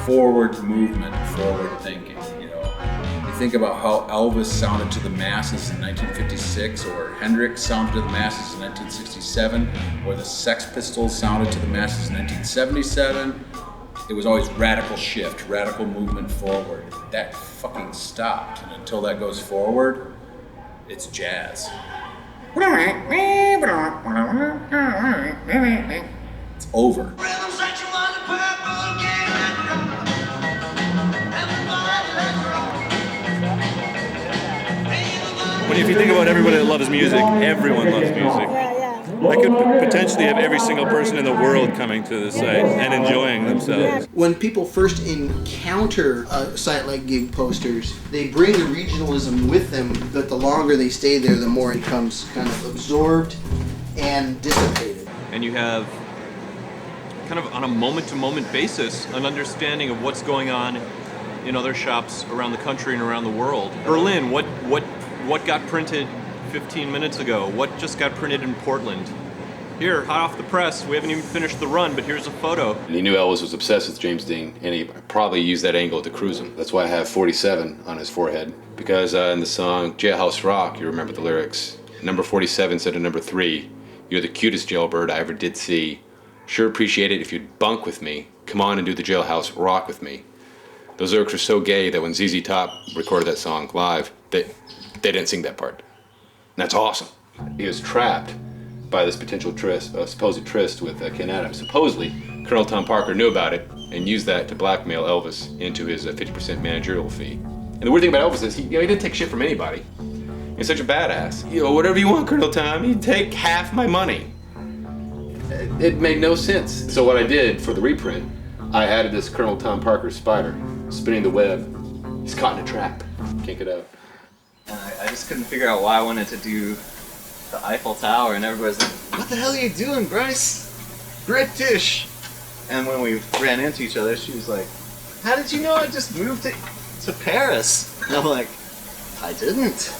forward movement, forward thinking. You think about how Elvis sounded to the masses in 1956, or Hendrix sounded to the masses in 1967, or the Sex Pistols sounded to the masses in 1977. It was always radical shift, radical movement forward. That fucking stopped, and until that goes forward, it's jazz. It's over. If you think about everybody that loves music, everyone loves music. I could potentially have every single person in the world coming to the site and enjoying themselves. When people first encounter a site like Gig Posters, they bring the regionalism with them, but the longer they stay there, the more it becomes kind of absorbed and dissipated. And you have kind of on a moment-to-moment basis an understanding of what's going on in other shops around the country and around the world. Berlin, what got printed 15 minutes ago? What just got printed in Portland? Here, hot off the press, we haven't even finished the run, but here's a photo. And he knew Elvis was obsessed with James Dean, and he probably used that angle to cruise him. That's why I have 47 on his forehead, because in the song Jailhouse Rock, you remember the lyrics. Number 47 said to number 3, "You're the cutest jailbird I ever did see. Sure appreciate it if you'd bunk with me. Come on and do the Jailhouse Rock with me." Those lyrics were so gay that when ZZ Top recorded that song live, they didn't sing that part. And that's awesome. He was trapped by this potential supposed tryst with Ken Adams. Supposedly, Colonel Tom Parker knew about it and used that to blackmail Elvis into his 50% managerial fee. And the weird thing about Elvis is he didn't take shit from anybody. He's such a badass. Whatever you want, Colonel Tom, you take half my money. It made no sense. So what I did for the reprint, I added this Colonel Tom Parker spider spinning the web. He's caught in a trap. Can't get out. I just couldn't figure out why I wanted to do the Eiffel Tower, and everybody's like, "What the hell are you doing, Bryce? British!" And when we ran into each other, she was like, "How did you know I just moved to Paris?" And I'm like, "I didn't,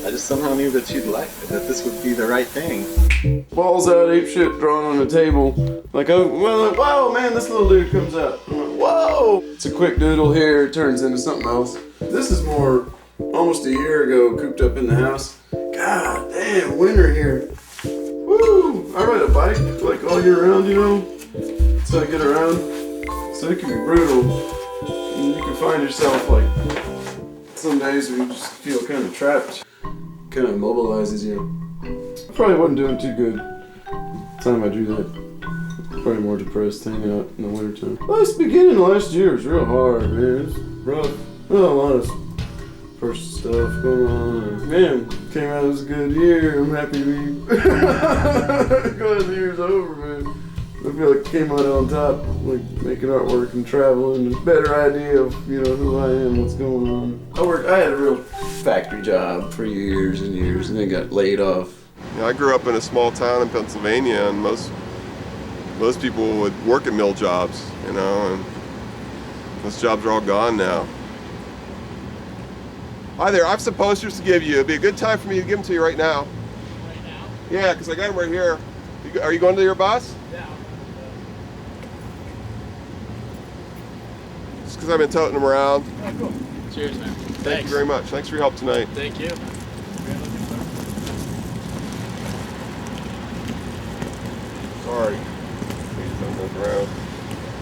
I just somehow knew that you'd like it, that this would be the right thing." Balls out, ape shit drawn on the table. Whoa, man, this little dude comes out. I'm like, whoa! It's a quick doodle here, it turns into something else. This is more almost a year ago, cooped up in the house. God damn, winter here. Woo! I ride a bike like all year round, so I get around. So it can be brutal. And you can find yourself like, some days where you just feel kind of trapped. Kind of immobilizes you. I probably wasn't doing too good the time I drew that. Probably more depressed hanging out in the wintertime. Beginning last year was real hard, man. It's rough. Well, a lot of personal stuff going on. And, man, came out, it was a good year. I'm happy to be glad the year's over, man. I feel like I came out on top, like making artwork and traveling, a better idea of, who I am, what's going on. I had a real factory job for years and years, and then got laid off. I grew up in a small town in Pennsylvania, and most people would work at mill jobs, and those jobs are all gone now. Hi there, I have some posters to give you. It'd be a good time for me to give them to you right now. Right now? Yeah, because I got them right here. Are you going to your bus? Yeah. Just because I've been toting them around. Oh, cool. Cheers, man. Thank you very much. Thanks for your help tonight. Thank you. Sorry. Please don't look around.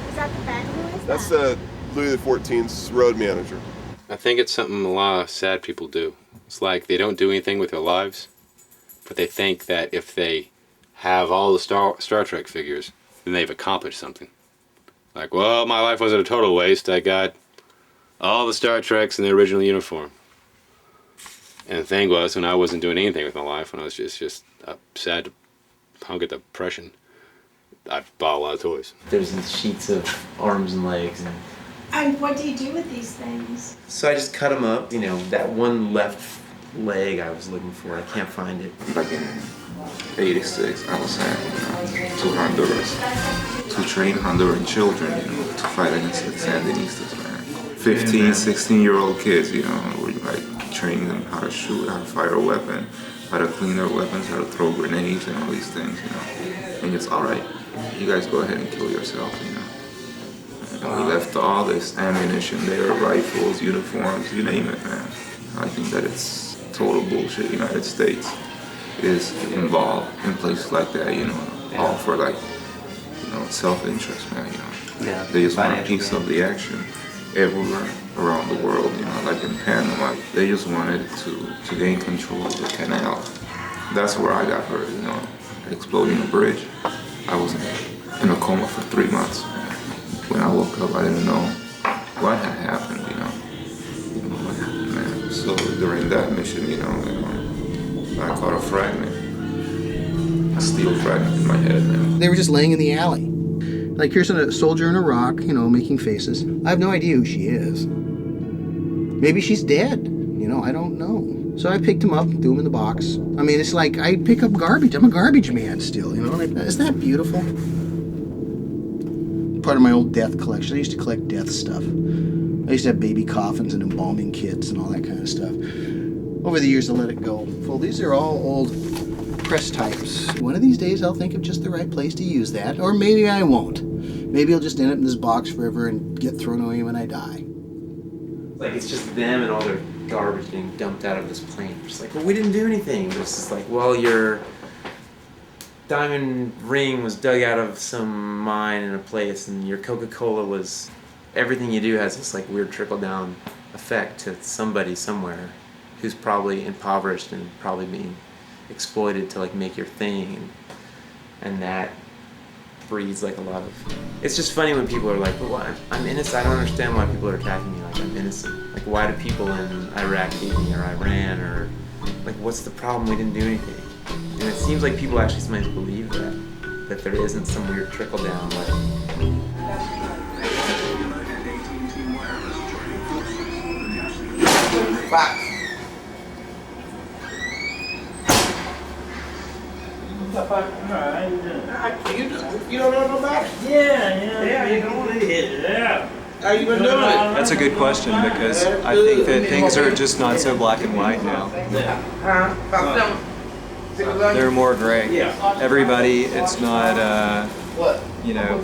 Is that the bad noise? That's the Louis XIV's road manager. I think it's something a lot of sad people do. It's like they don't do anything with their lives, but they think that if they have all the Star Trek figures, then they've accomplished something. Like, well, my life wasn't a total waste. I got all the Star Treks in the original uniform. And the thing was, when I wasn't doing anything with my life, when I was just a sad hunk of depression, I bought a lot of toys. There's these sheets of arms and legs. And what do you do with these things? So I just cut them up. You know, that one left leg I was looking for, I can't find it. Back in '86, I was sent to Honduras to train Honduran children, you know, to fight against the Sandinistas, man. 15, 16-year-old kids, you know, where you like training them how to shoot, how to fire a weapon, how to clean their weapons, how to throw grenades and all these things, you know. And it's all right, you guys go ahead and kill yourself, you know. And we left all this ammunition there, rifles, uniforms, you name it, man. I think that it's total bullshit. United States is involved in places like that, you know, all for like, you know, self-interest, man, you know. Yeah, they just want a piece of the action everywhere around the world, you know, like in Panama. They just wanted to gain control of the canal. That's where I got hurt, you know, exploding a bridge. I was in a coma for 3 months. When I woke up, I didn't know what had happened, you know. What happened, man. So during that mission, you know, I caught a fragment, a steel fragment in my head, man. They were just laying in the alley. Like, here's a soldier in a rock, you know, making faces. I have no idea who she is. Maybe she's dead, you know, I don't know. So I picked him up, threw him in the box. I mean, it's like I pick up garbage. I'm a garbage man still, you know. Like, isn't that beautiful? Part of my old death collection. I used to collect death stuff. I used to have baby coffins and embalming kits and all that kind of stuff. Over the years, I let it go. Well, these are all old press types. One of these days, I'll think of just the right place to use that, or maybe I won't. Maybe I'll just end up in this box forever and get thrown away when I die. Like, it's just them and all their garbage being dumped out of this plane. Just like, well, we didn't do anything. But it's just like, well, your diamond ring was dug out of some mine in a place, and your Coca-Cola was... Everything you do has this like weird trickle-down effect to somebody somewhere who's probably impoverished and probably being exploited to like make your thing, and that breeds like a lot of... It's just funny when people are like, well, I'm innocent. I don't understand why people are attacking me like I'm innocent. Like, why do people in Iraq hate me, or Iran, or like, what's the problem? We didn't do anything. And it seems like people actually sometimes believe that there isn't some weird trickle down, like... Fox. You don't know nobody? Yeah, you don't want to hit it. Yeah. How you been doing it? That's a good question, because I think that things are just not so black and white now. They're more gray. Everybody, it's not, you know,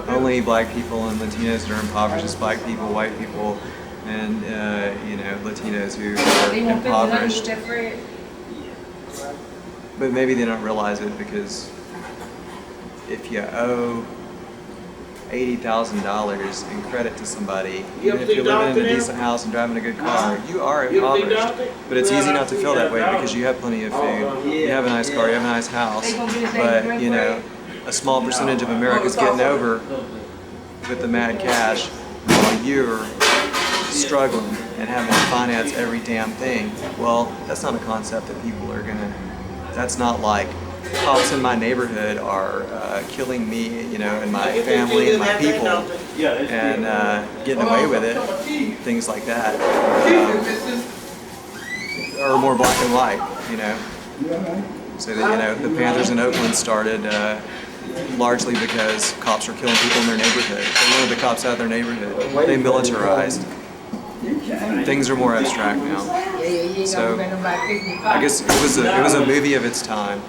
only black people and Latinos that are impoverished. It's black people, white people, and, you know, Latinos who are impoverished. But maybe they don't realize it, because if you owe $80,000 in credit to somebody, even if you're living in a decent house and driving a good car, you are impoverished. But it's easy not to feel that way, because you have plenty of food, you have a nice car, you have a nice house, but, you know, a small percentage of America's getting over with the mad cash while you're struggling and having to finance every damn thing. Well, that's not a concept that people are gonna... That's not like cops in my neighborhood are killing me, you know, and my family and my people, and getting away with it. Things like that are more black and white, you know. So that, you know, the Panthers in Oakland started largely because cops were killing people in their neighborhood. They wanted the cops out of their neighborhood. They militarized. Things are more abstract now. So I guess it was a movie of its time.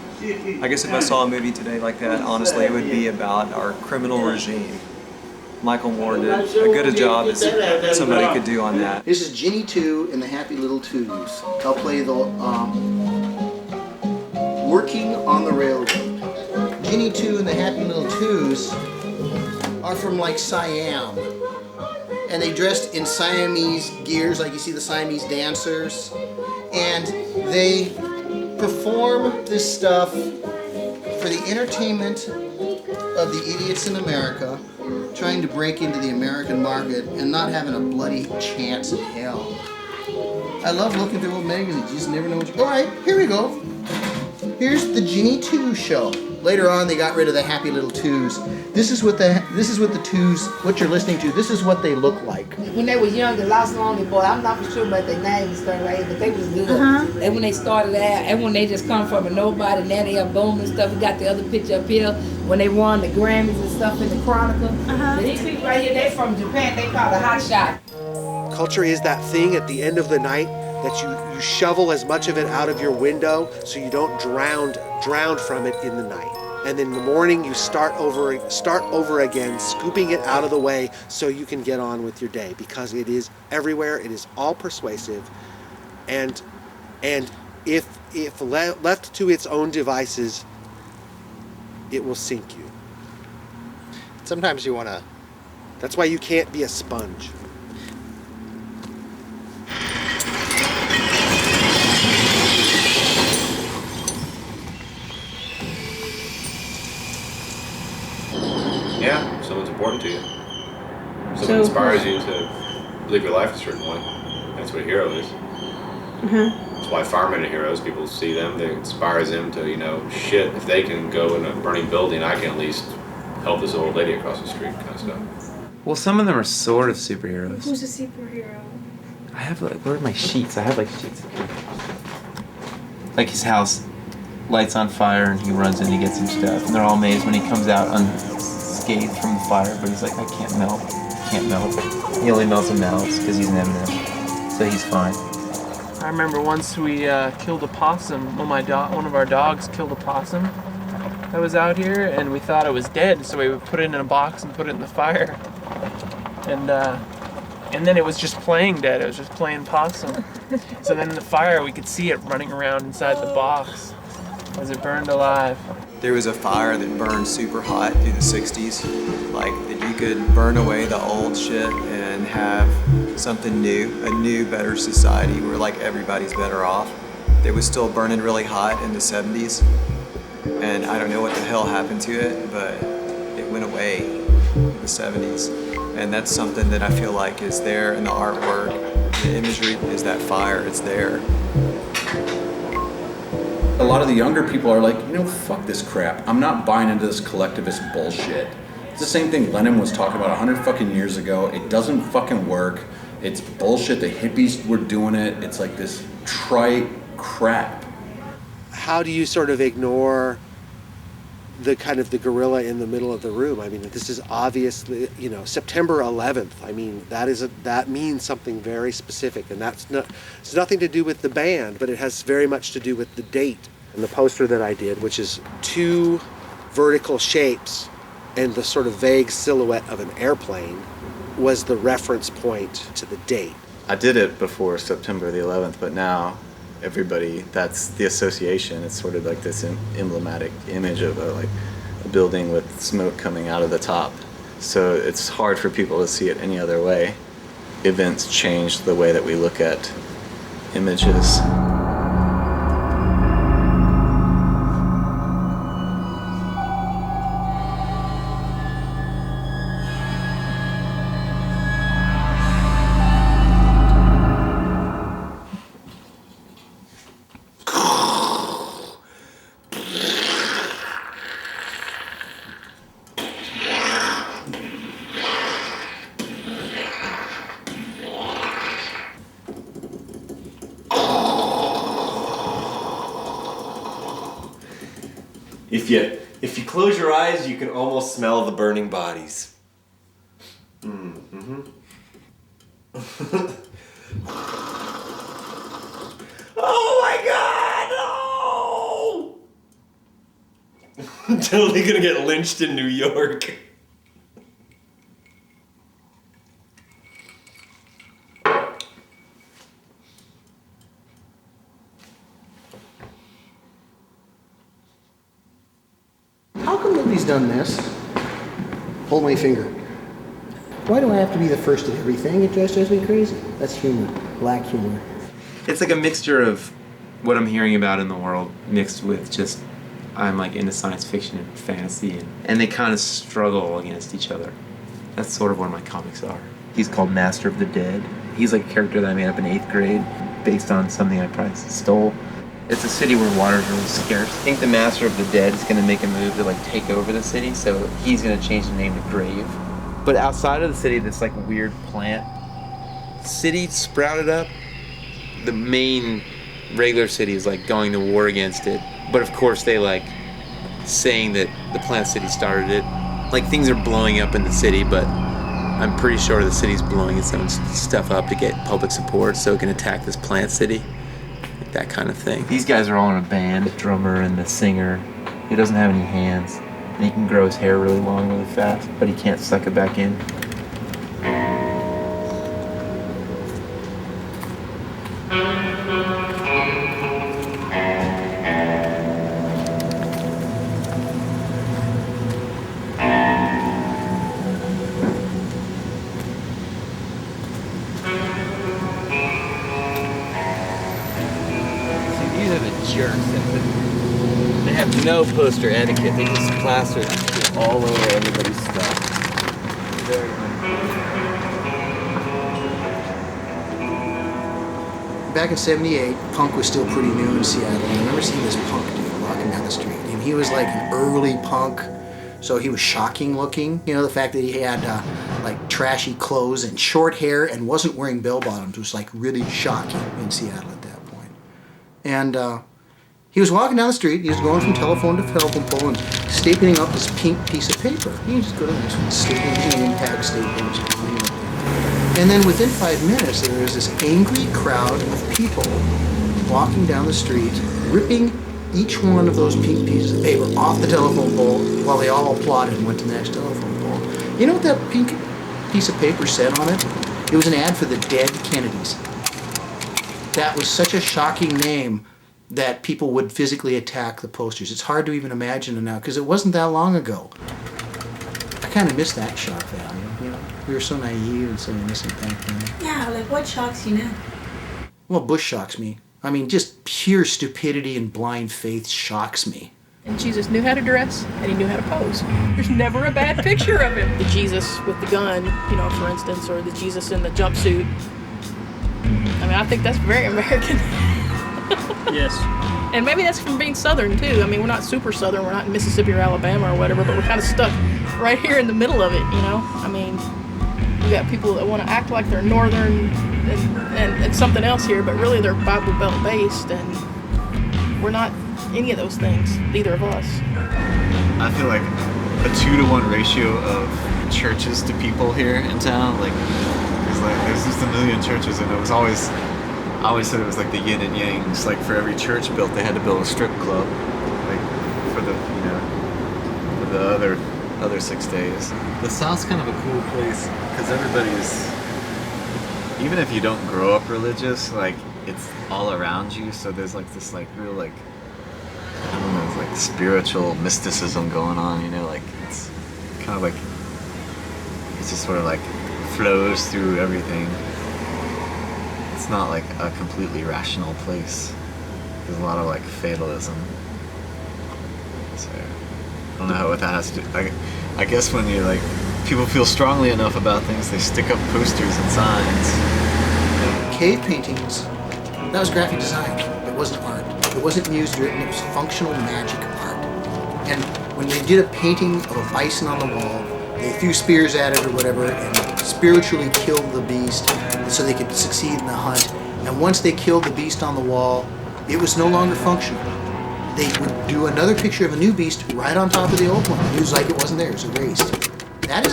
I guess if I saw a movie today like that, honestly, it would be about our criminal regime. Michael Moore did as good a job as somebody could do on that. This is Ginny 2 and the Happy Little Twos. I'll play the Working on the Railroad. Ginny 2 and the Happy Little Twos are from like Siam. And they dressed in Siamese gears, like you see the Siamese dancers. And they perform this stuff for the entertainment of the idiots in America trying to break into the American market and not having a bloody chance in hell. I love looking through old magazines. You just never know what you... All right, here we go. Here's the Ginny 2 show. Later on, they got rid of the happy little twos. This is what the twos, what you're listening to, this is what they look like. When they was young, the Lost Lonely Boy, I'm not for sure about their names and stuff like that, but they was good. And when they started out, and when they just come from a nobody, now they are boom and stuff. We got the other picture up here, when they won the Grammys and stuff in the Chronicle. But these people right here, they from Japan, they call it hot shot. Culture is that thing at the end of the night that you shovel as much of it out of your window so you don't drown from it in the night. And in the morning you start over again, scooping it out of the way so you can get on with your day, because it is everywhere, it is all persuasive, and if left to its own devices, it will sink you. Sometimes you want to... That's why you can't be a sponge. Yeah, someone's important to you. Someone inspires you to live your life a certain way. That's what a hero is. That's why firemen are heroes. People see them, it inspires them to, shit, if they can go in a burning building, I can at least help this old lady across the street, kind of stuff. Well, some of them are sort of superheroes. Who's a superhero? I have where are my sheets? I have sheets. Like his house lights on fire and he runs in to get some stuff, and they're all amazed when he comes out unscathed from the fire, but he's like, I can't melt. He only melts in mouths because he's an M&M, so he's fine. I remember once we killed a possum. One of our dogs killed a possum that was out here, and we thought it was dead, so we put it in a box and put it in the fire. And then it was just playing dead. It was just playing possum. So then in the fire, we could see it running around inside the box as it burned alive. There was a fire that burned super hot through the 60s. Like, that you could burn away the old shit and have something new, a new, better society where, like, everybody's better off. It was still burning really hot in the 70s. And I don't know what the hell happened to it, but it went away in the 70s. And that's something that I feel like is there in the artwork. The imagery is that fire, it's there. A lot of the younger people are like, fuck this crap. I'm not buying into this collectivist bullshit. It's the same thing Lenin was talking about 100 fucking years ago. It doesn't fucking work. It's bullshit. The hippies were doing it. It's like this trite crap. How do you sort of ignore the kind of the gorilla in the middle of the room? I mean, this is obviously, September 11th. I mean, that means something very specific, and it's nothing to do with the band, but it has very much to do with the date. And the poster that I did, which is two vertical shapes and the sort of vague silhouette of an airplane, was the reference point to the date. I did it before September the 11th, but now everybody, that's the association. It's sort of like this emblematic image of a building with smoke coming out of the top. So it's hard for people to see it any other way. Events change the way that we look at images. If you close your eyes, you can almost smell the burning bodies. Mm-hmm. Oh my God! No! I'm totally gonna get lynched in New York. How come nobody's done this? Hold my finger. Why do I have to be the first at everything? It just drives me crazy. That's humor. Black humor. It's like a mixture of what I'm hearing about in the world mixed with just I'm like into science fiction and fantasy, and they kind of struggle against each other. That's sort of where my comics are. He's called Master of the Dead. He's like a character that I made up in 8th grade based on something I probably stole. It's a city where water is really scarce. I think the Master of the Dead is going to make a move to like take over the city, so he's going to change the name to Grave. But outside of the city, this like weird plant city sprouted up. The main regular city is like going to war against it. But of course they like saying that the plant city started it. Like things are blowing up in the city, but I'm pretty sure the city's blowing its own stuff up to get public support so it can attack this plant city. Like that kind of thing. These guys are all in a band, the drummer and the singer. He doesn't have any hands. And he can grow his hair really long, really fast, but he can't suck it back in. They have no poster etiquette. They just plaster it all over everybody's stuff. Very Back in '78, punk was still pretty new in Seattle. I remember seeing this punk dude walking down the street, and he was like an early punk, so he was shocking looking. You know, the fact that he had like trashy clothes and short hair and wasn't wearing bell bottoms was like really shocking in Seattle at that point. And he was walking down the street. He was going from telephone to telephone pole and stapling up this pink piece of paper. He just go to this one, stapling, impact stapling. And then within 5 minutes, there was this angry crowd of people walking down the street, ripping each one of those pink pieces of paper off the telephone pole while they all applauded and went to the next telephone pole. You know what that pink piece of paper said on it? It was an ad for the dead Kennedys. That was such a shocking name that people would physically attack the posters. It's hard to even imagine it now because it wasn't that long ago. I kind of miss that shock value. You know, we were so naive and so innocent back then. Yeah, like what shocks you now? Well, Bush shocks me. I mean, just pure stupidity and blind faith shocks me. And Jesus knew how to dress, and he knew how to pose. There's never a bad picture of him. The Jesus with the gun, you know, for instance, or the Jesus in the jumpsuit. I mean, I think that's very American. Yes. And maybe that's from being Southern, too. I mean, we're not super Southern. We're not in Mississippi or Alabama or whatever, but we're kind of stuck right here in the middle of it, you know? I mean, you got people that want to act like they're Northern and something else here, but really they're Bible Belt based, and we're not any of those things, neither of us. I feel like a 2-to-1 ratio of churches to people here in town. Like there's just a million churches, and I always said it was like the yin and yang. It's like for every church built, they had to build a strip club, like for the other 6 days. The South's kind of a cool place because everybody's, even if you don't grow up religious, like it's all around you. So there's like this like real like, I don't know, like spiritual mysticism going on. You know, like it's kind of like it's just sort of like flows through everything. It's not like a completely rational place. There's a lot of like fatalism. So I don't know what that has to do. I guess when you like, people feel strongly enough about things, they stick up posters and signs. Cave paintings, that was graphic design. It wasn't art. It wasn't muse driven, it was functional magic art. And when they did a painting of a bison on the wall, they threw spears at it or whatever and spiritually killed the beast so they could succeed in the hunt. And once they killed the beast on the wall, it was no longer functional. They would do another picture of a new beast right on top of the old one. It was like it wasn't there, it was erased. That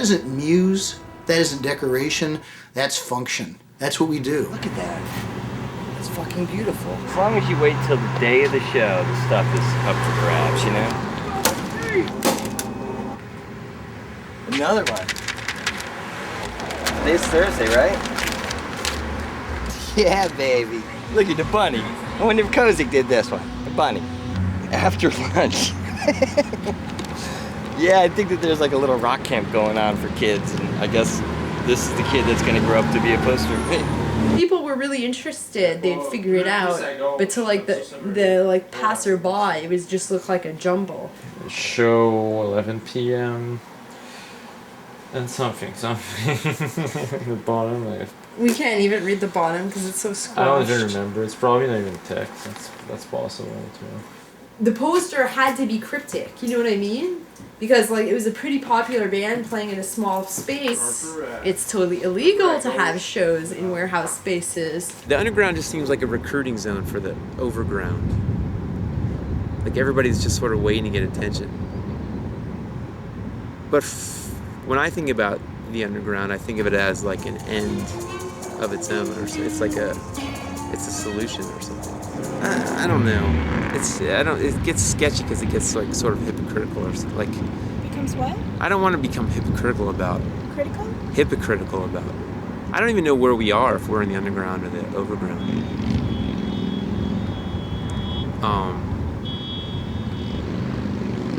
isn't muse, that isn't decoration, that's function. That's what we do. Look at that. It's fucking beautiful. As long as you wait till the day of the show, the stuff is up for grabs, you know? Another one. Today's Thursday, right? Yeah, baby. Look at the bunny. I wonder if Kozik did this one. The bunny. After lunch. Yeah, I think that there's like a little rock camp going on for kids, and I guess this is the kid that's going to grow up to be a poster. People were really interested, they'd figure it out, but to like the like passerby, it was just looked like a jumble. Show 11 p.m. and something. The bottom. We can't even read the bottom because it's so squashed. I don't even remember. It's probably not even text. That's possible too. The poster had to be cryptic, you know what I mean? Because like it was a pretty popular band playing in a small space. It's totally illegal to have shows in warehouse spaces. The underground just seems like a recruiting zone for the overground. Like everybody's just sort of waiting to get attention. But when I think about the underground, I think of it as like an end of its own, or it's like it's a solution or something. I don't know. It gets sketchy because it gets like sort of hypocritical or like. Becomes what? I don't want to become hypocritical about. Critical? Hypocritical about. I don't even know where we are, if we're in the underground or the overground.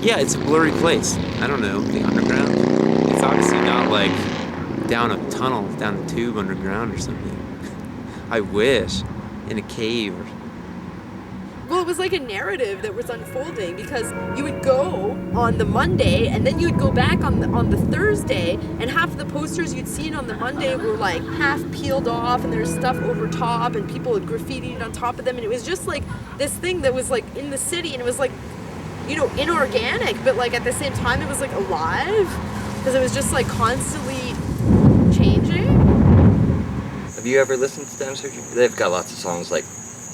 Yeah, it's a blurry place. I don't know, the underground. It's obviously not like down a tunnel, down a tube underground or something. I wish. In a cave or... Well, it was like a narrative that was unfolding because you would go on the Monday and then you would go back on the Thursday, and half of the posters you'd seen on the Monday were like half peeled off and there's stuff over top and people had graffitied on top of them, and it was just like this thing that was like in the city, and it was like, you know, inorganic, but like at the same time it was like alive because it was just like constantly changing. Have you ever listened to Damn Surgery? They've got lots of songs, like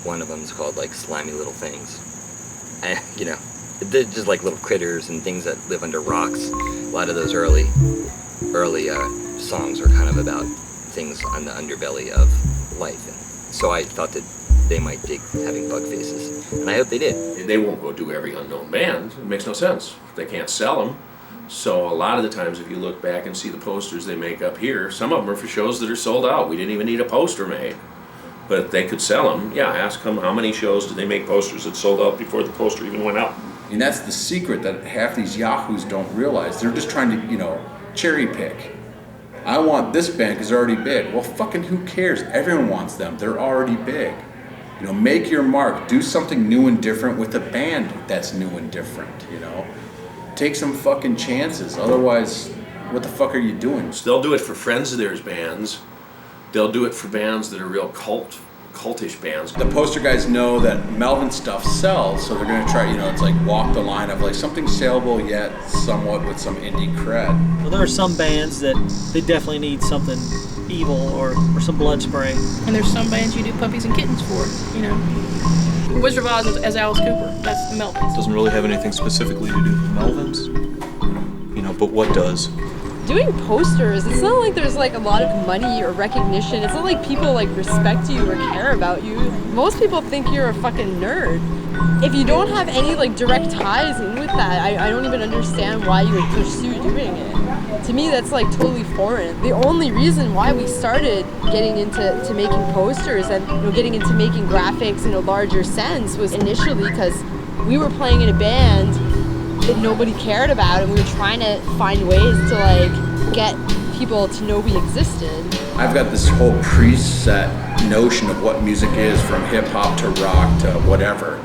one of them's called like Slimy Little Things. And, you know, they're just like little critters and things that live under rocks. A lot of those early songs are kind of about things on the underbelly of life. And so I thought that they might dig having bug faces. And I hope they did. They won't go do every unknown band. It makes no sense. They can't sell them. So a lot of the times if you look back and see the posters they make up here, some of them are for shows that are sold out. We didn't even need a poster made. But if they could sell them, yeah, ask them how many shows did they make posters that sold out before the poster even went out. And that's the secret that half these yahoos don't realize. They're just trying to, you know, cherry pick. I want this band because they're already big. Well, fucking who cares? Everyone wants them. They're already big. You know, make your mark. Do something new and different with a band that's new and different, you know. Take some fucking chances. Otherwise, what the fuck are you doing? They'll do it for friends of theirs bands. They'll do it for bands that are real cultish bands. The poster guys know that Melvin stuff sells, so they're gonna try, you know, it's like walk the line of like something saleable yet somewhat with some indie cred. Well, there are some bands that they definitely need something evil or some blood spray. And there's some bands you do puppies and kittens for, you know. Wizard of Oz as Alice Cooper. That's the Melvins. Doesn't really have anything specifically to do with Melvins, you know, but what does? Doing posters, it's not like there's like a lot of money or recognition. It's not like people like respect you or care about you. Most people think you're a fucking nerd. If you don't have any like direct ties in with that, I don't even understand why you would pursue doing it. To me, that's like totally foreign. The only reason why we started getting into making posters and, you know, getting into making graphics in a larger sense was initially because we were playing in a band that nobody cared about, and we were trying to find ways to like get people to know we existed. I've got this whole preset notion of what music is, from hip hop to rock to whatever.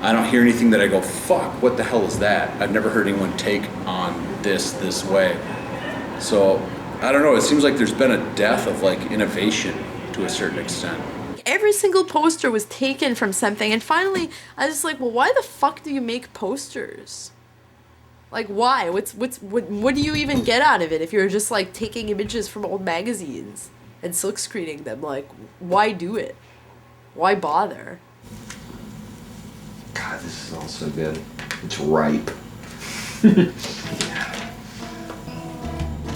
I don't hear anything that I go, fuck, what the hell is that? I've never heard anyone take on this way. So, I don't know, it seems like there's been a death of like innovation to a certain extent. Every single poster was taken from something, and finally I was just like, well, why the fuck do you make posters? Like, why? What do you even get out of it if you're just like taking images from old magazines and silk screening them? Like, why do it? Why bother? God, this is all so good. It's ripe.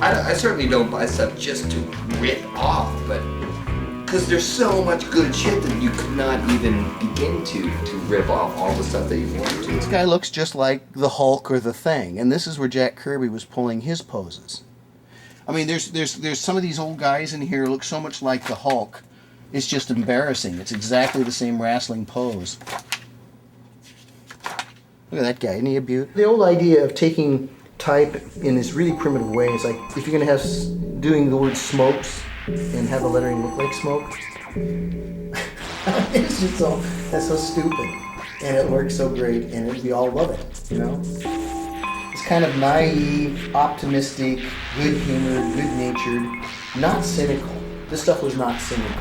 I certainly don't buy stuff just to rip off, but because there's so much good shit that you could not even begin to rip off all the stuff that you want to. This guy looks just like the Hulk or the Thing, and this is where Jack Kirby was pulling his poses. I mean, there's some of these old guys in here look so much like the Hulk. It's just embarrassing. It's exactly the same wrestling pose. Look at that guy, isn't he a beaut? The old idea of taking type in this really primitive way. It's like if you're gonna have doing the word smokes and have the lettering look like smoke. It's just that's so stupid, and it works so great, and we all love it, you know. It's kind of naive, optimistic, good-humored, good-natured, not cynical. This stuff was not cynical.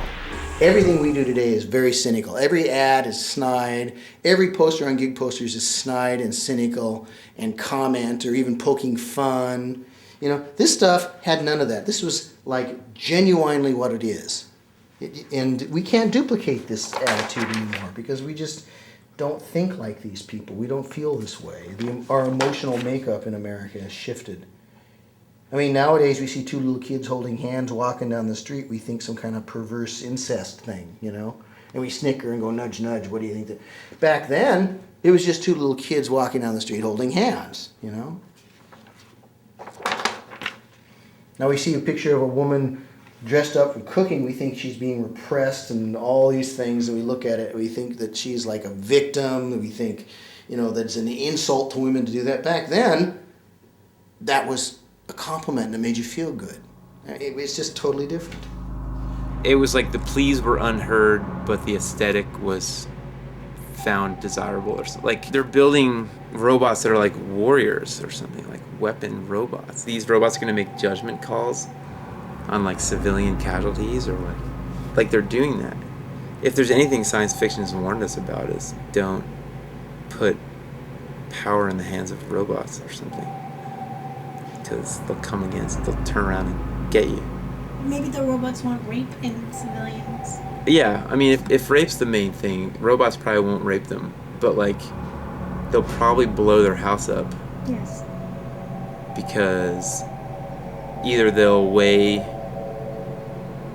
Everything we do today is very cynical. Every ad is snide. Every poster on gig posters is snide and cynical and comment or even poking fun. You know, this stuff had none of that. This was like genuinely what it is. And we can't duplicate this attitude anymore because we just don't think like these people. We don't feel this way. Our emotional makeup in America has shifted. I mean, nowadays we see two little kids holding hands walking down the street. We think some kind of perverse incest thing, you know? And we snicker and go, nudge, nudge, what do you think that... Back then, it was just two little kids walking down the street holding hands, you know? Now we see a picture of a woman dressed up for cooking. We think she's being repressed and all these things, and we look at it, we think that she's like a victim, and we think, you know, that it's an insult to women to do that. Back then, that was a compliment and it made you feel good. It's just totally different. It was like the pleas were unheard, but the aesthetic was found desirable or something. Like they're building robots that are like warriors or something, like weapon robots. These robots are gonna make judgment calls on like civilian casualties or like they're doing that. If there's anything science fiction has warned us about is don't put power in the hands of robots or something. Because they'll come against, they'll turn around and get you. Maybe the robots want rape in civilians. Yeah, I mean, if rape's the main thing, robots probably won't rape them, but like, they'll probably blow their house up. Yes. Because either they'll weigh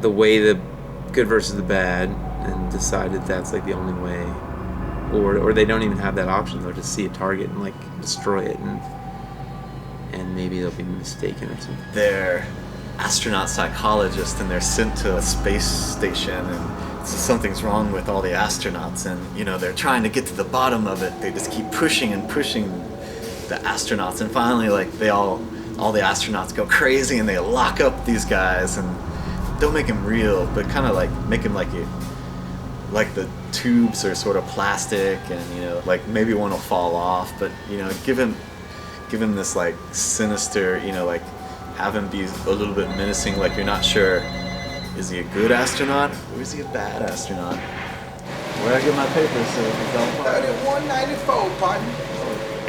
the good versus the bad and decide that that's like the only way, or they don't even have that option. They'll just see a target and like destroy it, and maybe they'll be mistaken or something. They're astronaut psychologists and they're sent to a space station and something's wrong with all the astronauts, and you know they're trying to get to the bottom of it. They just keep pushing and pushing the astronauts, and finally like all the astronauts go crazy and they lock up these guys and don't make them real, but kind of like make them like the tubes are sort of plastic, and you know like maybe one will fall off, but you know give him this like sinister, you know, like have him be a little bit menacing, like you're not sure, is he a good astronaut or is he a bad astronaut? Where I get my papers, so if you don't I did 194, partner.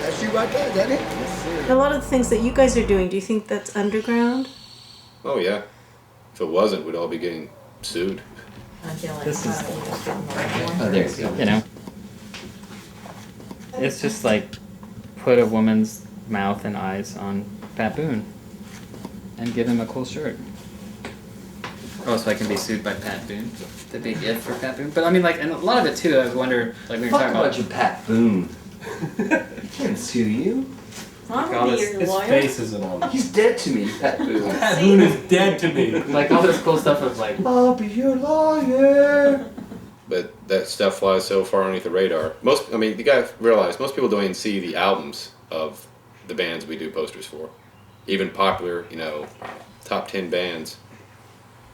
That's you right there, is that it? Yes, sir. A lot of the things that you guys are doing, do you think that's underground? Oh yeah. If it wasn't, we'd all be getting sued. I feel like This is- oh, there you go. You know, it's just like put a woman's mouth and eyes on Pat Boone and give him a cool shirt. Oh, so I can be sued by Pat Boone? The big if for Pat Boone? But I mean, like, and a lot of it too, I wonder, like, we were talking about. Fuck Pat Boone. He can't sue you. I'm Like all gonna be this- your his lawyer. face isn't on. He's dead to me, Pat Boone. Pat Boone is dead to me. Like all this cool stuff of like, I'll be your lawyer. But that stuff flies so far underneath the radar. You gotta realize, most people don't even see the albums of the bands we do posters for. Even popular, you know, top 10 bands.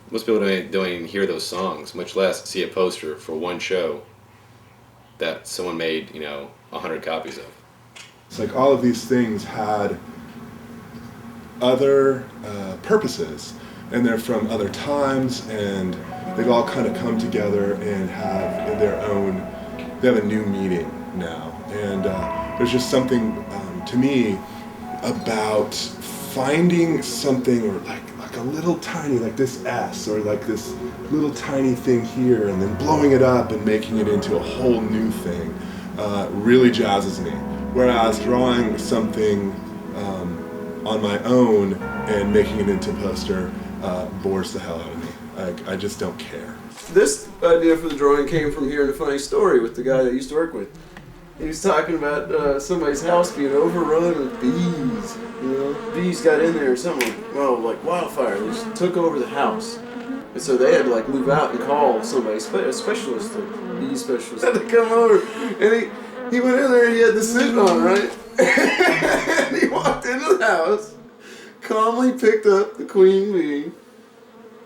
Most people don't even hear those songs, much less see a poster for one show that someone made, you know, 100 copies of. It's like all of these things had other purposes, and they're from other times, and they've all kind of come together and have they have a new meaning now. And there's just something, to me, about finding something, or like a little tiny, like this S, or like this little tiny thing here, and then blowing it up and making it into a whole new thing, really jazzes me. Whereas drawing something on my own and making it into a poster bores the hell out of me. I just don't care. This idea for the drawing came from hearing a funny story with the guy that I used to work with. He was talking about somebody's house being overrun with bees. You know, bees got in there or something. Well, like wildfire. They just took over the house, and so they had to like move out and call somebody, a specialist, a bee specialist, had to come over. And he went in there and he had the suit on, right? And he walked into the house, calmly picked up the queen bee,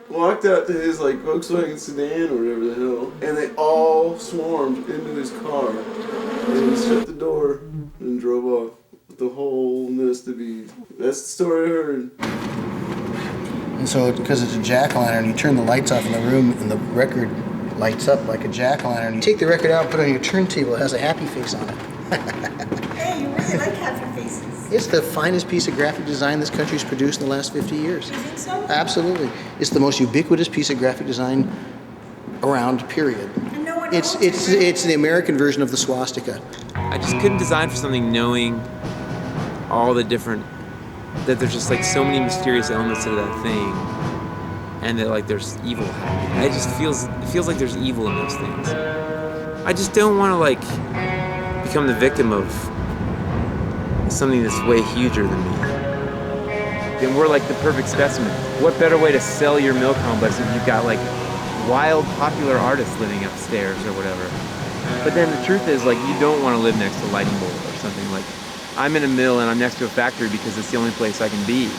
walked out to his like Volkswagen sedan or whatever the hell, and they all swarmed into his car. And he shut the door and drove off with the whole nest of bees. That's the story I heard. And so, because it's a jack-o'-lantern, you turn the lights off in the room and the record lights up like a jack-o'-lantern. You take the record out, put it on your turntable, it has a happy face on it. Hey, you really like happy faces. It's the finest piece of graphic design this country's produced in the last 50 years. You think so? Absolutely. It's the most ubiquitous piece of graphic design around, period. And no one It's the American version of the swastika. I just couldn't design for something knowing all the different, that there's just like so many mysterious elements to that thing, and that like there's evil happening. It feels like there's evil in those things. I just don't want to like become the victim of something that's way huger than me. Then we're like the perfect specimen. What better way to sell your milk complex if you've got like wild popular artists living upstairs or whatever? But then the truth is, like, you don't want to live next to a lighting bulb or something. Like, I'm in a mill and I'm next to a factory because it's the only place I can be.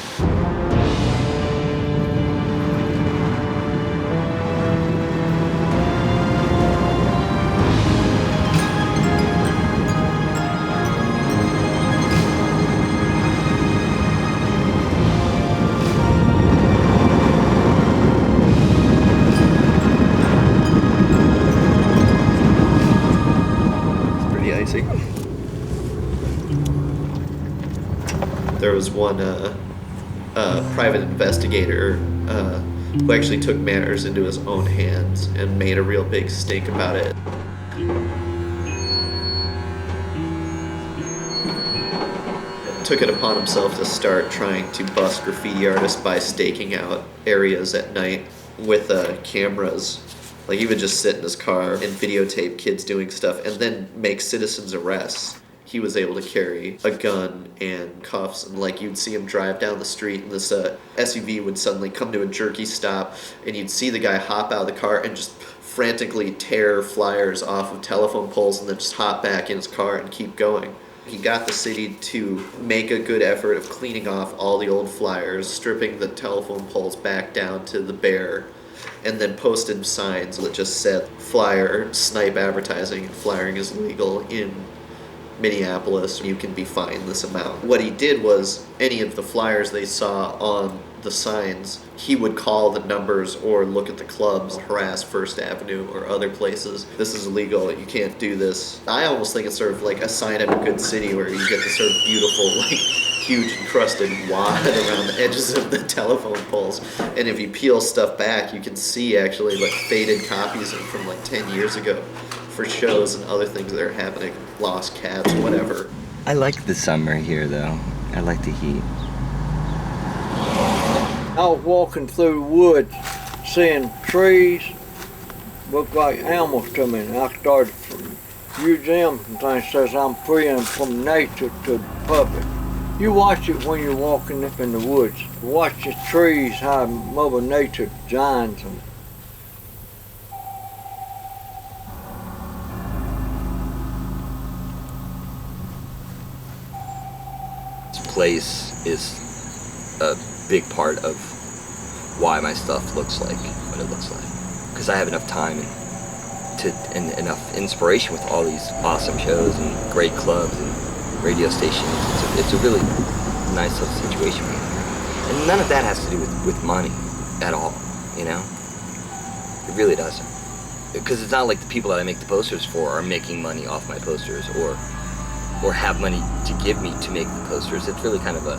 There was one private investigator who actually took matters into his own hands and made a real big stink about it. Took it upon himself to start trying to bust graffiti artists by staking out areas at night with cameras. Like, he would just sit in his car and videotape kids doing stuff and then make citizens' arrests. He was able to carry a gun and cuffs, and like you'd see him drive down the street and this SUV would suddenly come to a jerky stop, and you'd see the guy hop out of the car and just frantically tear flyers off of telephone poles and then just hop back in his car and keep going. He got the city to make a good effort of cleaning off all the old flyers, stripping the telephone poles back down to the bare, and then posted signs that just said flyer, snipe advertising, flyering is illegal in Minneapolis, you can be fined this amount. What he did was, any of the flyers they saw on the signs, he would call the numbers or look at the clubs, harass First Avenue or other places. This is illegal, you can't do this. I almost think it's sort of like a sign of a good city where you get this sort of beautiful, like, huge encrusted wad around the edges of the telephone poles. And if you peel stuff back, you can see actually like faded copies from like 10 years ago for shows and other things that are happening, lost cats, whatever. I like the summer here, though. I like the heat. I was walking through the woods, seeing trees, looked like animals to me, and I started from museums and things, says I'm freeing from nature to the public. You watch it when you're walking up in the woods. Watch the trees, how Mother Nature designs them. Place is a big part of why my stuff looks like what it looks like, because I have enough time and enough inspiration with all these awesome shows and great clubs and radio stations. It's a really nice little situation, and none of that has to do with money at all, you know. It really doesn't, because it's not like the people that I make the posters for are making money off my posters or have money to give me to make the posters. It's really kind of a,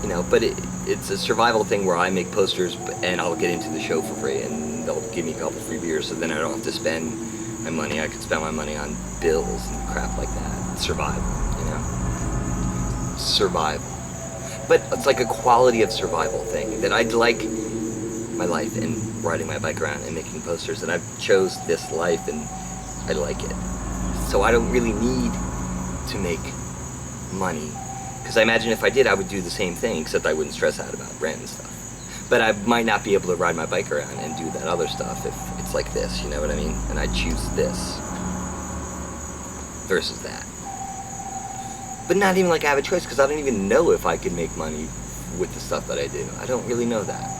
you know, but it's a survival thing where I make posters and I'll get into the show for free and they'll give me a couple free beers, so then I don't have to spend my money. I can spend my money on bills and crap like that. Survival, you know? Survival. But it's like a quality of survival thing that I'd like my life and riding my bike around and making posters, and I've chose this life and I like it. So I don't really need to make money, because I imagine if I did, I would do the same thing, except I wouldn't stress out about rent and stuff. But I might not be able to ride my bike around and do that other stuff if it's like this, you know what I mean? And I choose this versus that. But not even like I have a choice, because I don't even know if I can make money with the stuff that I do. I don't really know that.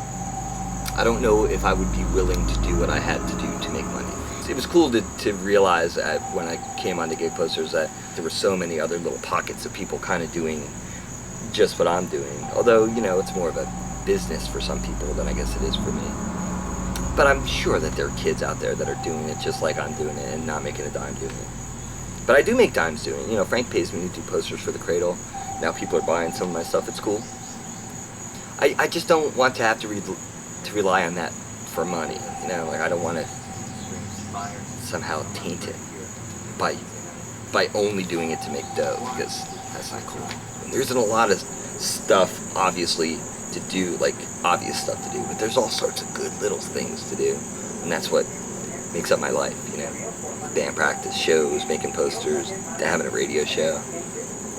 I don't know if I would be willing to do what I had to do to make money. It was cool to realize that when I came onto Gay Posters that there were so many other little pockets of people kind of doing just what I'm doing. Although, you know, it's more of a business for some people than I guess it is for me. But I'm sure that there are kids out there that are doing it just like I'm doing it and not making a dime doing it. But I do make dimes doing it. You know, Frank pays me to do posters for the Cradle. Now people are buying some of my stuff. It's cool. I just don't want to have to rely on that for money. You know, like I don't want to somehow taint it by only doing it to make dough, because that's not cool. And there isn't a lot of stuff, obviously, to do, like obvious stuff to do, but there's all sorts of good little things to do, and that's what makes up my life, you know. Band practice, shows, making posters, having a radio show.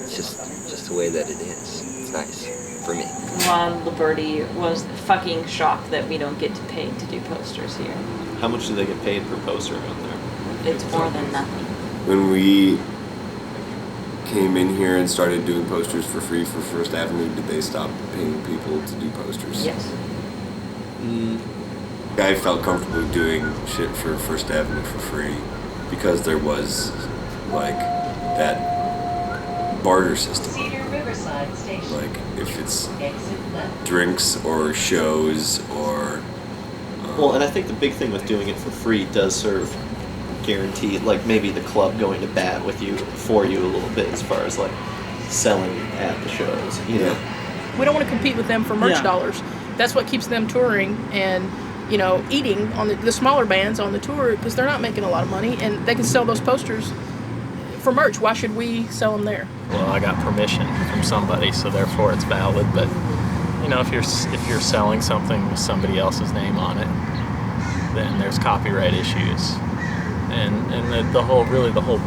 It's just the way that it is. It's nice for me. Ron Liberty was fucking shocked that we don't get paid to do posters here. How much do they get paid per poster out there? It's more than nothing. When we came in here and started doing posters for free for First Avenue, did they stop paying people to do posters? Yes. I felt comfortable doing shit for First Avenue for free because there was like that barter system. Like if it's drinks or shows or Well, and I think the big thing with doing it for free does serve guaranteed, like maybe the club going to bat with you, for you a little bit as far as like selling at the shows, you know? We don't want to compete with them for merch dollars. That's what keeps them touring and, you know, eating on the smaller bands on the tour, because they're not making a lot of money and they can sell those posters for merch. Why should we sell them there? Well, I got permission from somebody, so therefore it's valid. But you know, if you're selling something with somebody else's name on it, then there's copyright issues, and the whole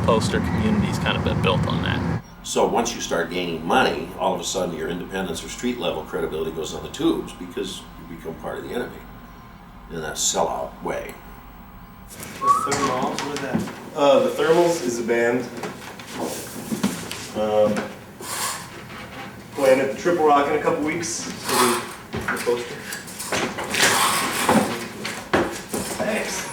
poster community's kind of been built on that. So once you start gaining money, all of a sudden your independence or street level credibility goes on the tubes because you become part of the enemy in that sellout way. The Thermals, what is that? The Thermals is a band. Playing at the Triple Rock in a couple weeks. The poster. Thanks.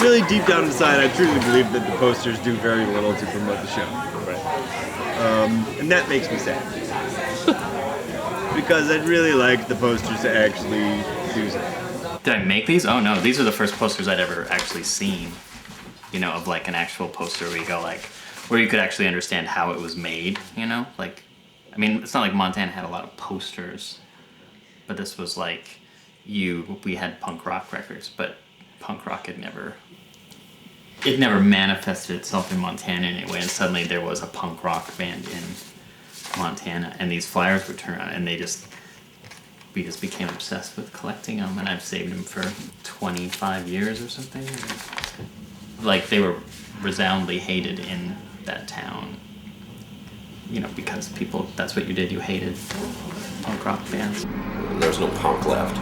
Really deep down inside, I truly believe that the posters do very little to promote the show. Right. And that makes me sad. Because I'd really like the posters to actually do something. Did I make these? Oh no, these are the first posters I'd ever actually seen, you know, of like an actual poster where you go like, where you could actually understand how it was made, you know? Like, I mean, it's not like Montana had a lot of posters, but this was like, we had punk rock records, but punk rock had never manifested itself in Montana in any way, and suddenly there was a punk rock band in Montana, and these flyers would turn around, and we just became obsessed with collecting them, and I've saved them for 25 years or something. Like, they were resoundingly hated in that town, you know, because people, that's what you did, you hated punk rock bands. There's no punk left.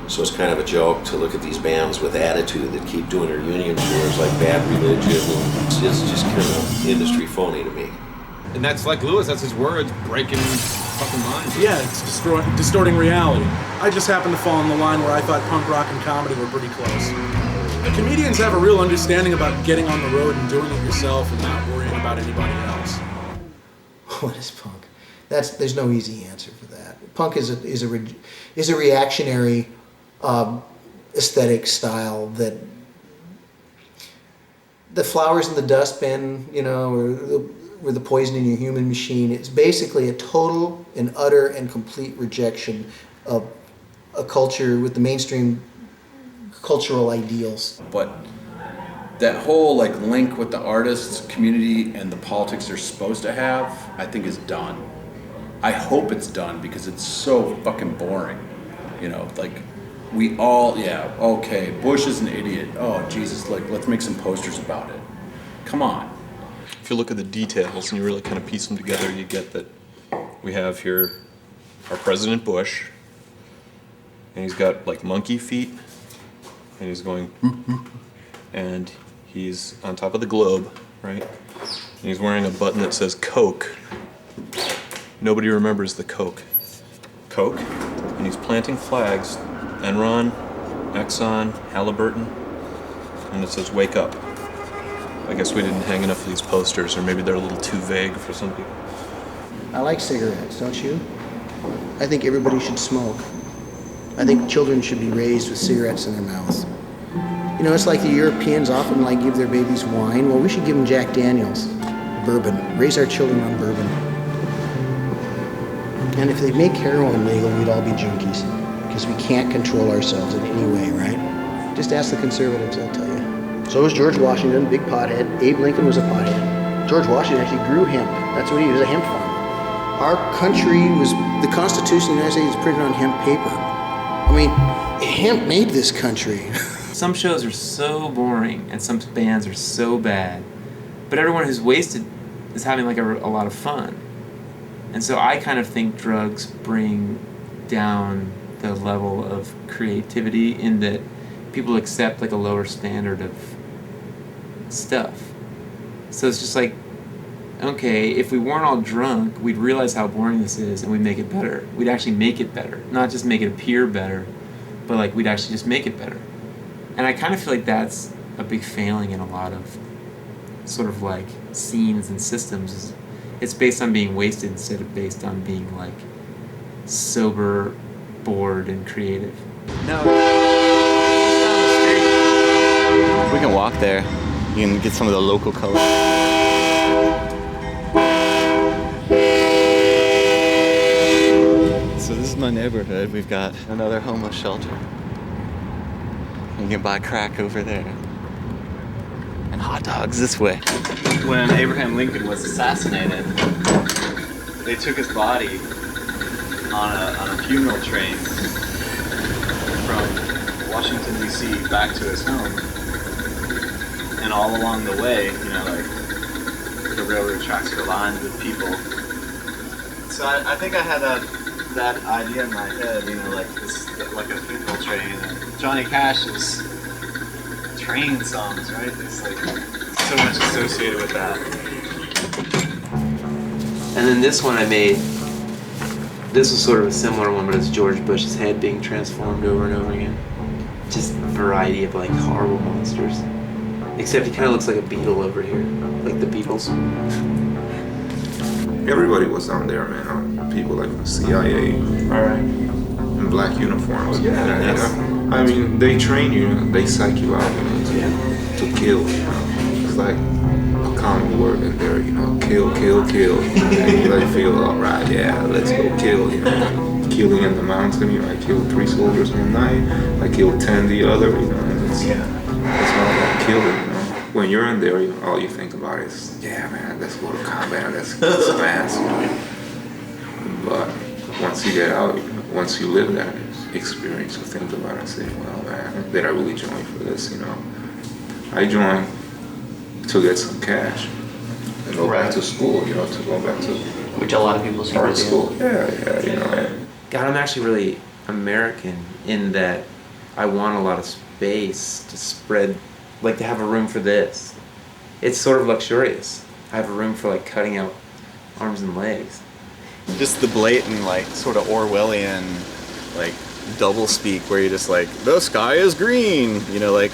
So it's kind of a joke to look at these bands with attitude that keep doing their union tours like Bad Religion. It's just kind of industry phony to me. And that's like Lewis, that's his words, breaking fucking minds. Yeah, it's distorting reality. I just happened to fall in the line where I thought punk rock and comedy were pretty close. The comedians have a real understanding about getting on the road and doing it yourself and not worrying about anybody else. What is punk? There's no easy answer for that. Punk is a reactionary aesthetic style that the flowers in the dustbin, you know, or the poison in your human machine. It's basically a total and utter and complete rejection of a culture with the mainstream cultural ideals. But that whole like link with the artists, community, and the politics they're supposed to have, I think is done. I hope it's done because it's so fucking boring. You know, like we all, yeah, okay, Bush is an idiot. Oh, Jesus, like let's make some posters about it. Come on. If you look at the details and you really kind of piece them together, you get that we have here our President Bush, and he's got like monkey feet, and he's going, and He's on top of the globe, right? And he's wearing a button that says Coke. Nobody remembers the Coke. Coke. And he's planting flags. Enron, Exxon, Halliburton. And it says, wake up. I guess we didn't hang enough of these posters, or maybe they're a little too vague for some people. I like cigarettes, don't you? I think everybody should smoke. I think children should be raised with cigarettes in their mouths. You know, it's like the Europeans often like give their babies wine. Well, we should give them Jack Daniels, bourbon. Raise our children on bourbon. And if they make heroin legal, we'd all be junkies, because we can't control ourselves in any way, right? Just ask the conservatives, they'll tell you. So was George Washington, big pothead. Abe Lincoln was a pothead. George Washington actually grew hemp. That's what he was, a hemp farmer. Our country was, the Constitution of the United States is printed on hemp paper. I mean, hemp made this country. Some shows are so boring and some bands are so bad, but everyone who's wasted is having like a lot of fun. And so I kind of think drugs bring down the level of creativity in that people accept like a lower standard of stuff. So it's just like, okay, if we weren't all drunk, we'd realize how boring this is and we'd make it better. We'd actually make it better. Not just make it appear better, but like we'd actually just make it better. And I kind of feel like that's a big failing in a lot of sort of like scenes and systems. It's based on being wasted instead of based on being like sober, bored, and creative. No. We can walk there. You can get some of the local color. So this is my neighborhood. We've got another homeless shelter. You can buy crack over there. And hot dogs this way. When Abraham Lincoln was assassinated, they took his body on a funeral train from Washington, D.C. back to his home. And all along the way, you know, like, the railroad tracks were lined with people. So I think I had that idea in my head, you know, like this, like a funeral train. And Johnny Cash's train songs, right? It's like so much associated with that. And then this one I made, this was sort of a similar one, but it's George Bush's head being transformed over and over again. Just a variety of like horrible monsters. Except he kind of looks like a beetle over here, like the Beatles. Everybody was down there, man. People like the CIA, in black uniforms. I mean, they train you, they psych you out, to kill. It's like a common word in there, kill. And you like feel alright, yeah, let's go kill. Killing in the mountain, I killed 3 soldiers one night. I killed 10 the other. It's all about killing. When you're in there, all you think about is, yeah, man, let's go to combat, let's get some ass. But once you get out, once you live that experience, you think about it and say, well, man, did I really join for this? I joined to get some cash and go back to school. To go back to which a lot of people seem art to do. school. Yeah. God, I'm actually really American in that I want a lot of space to spread. Like to have a room for this. It's sort of luxurious. I have a room for like cutting out arms and legs. Just the blatant, like, sort of Orwellian, like, double speak where you're just like, the sky is green, like,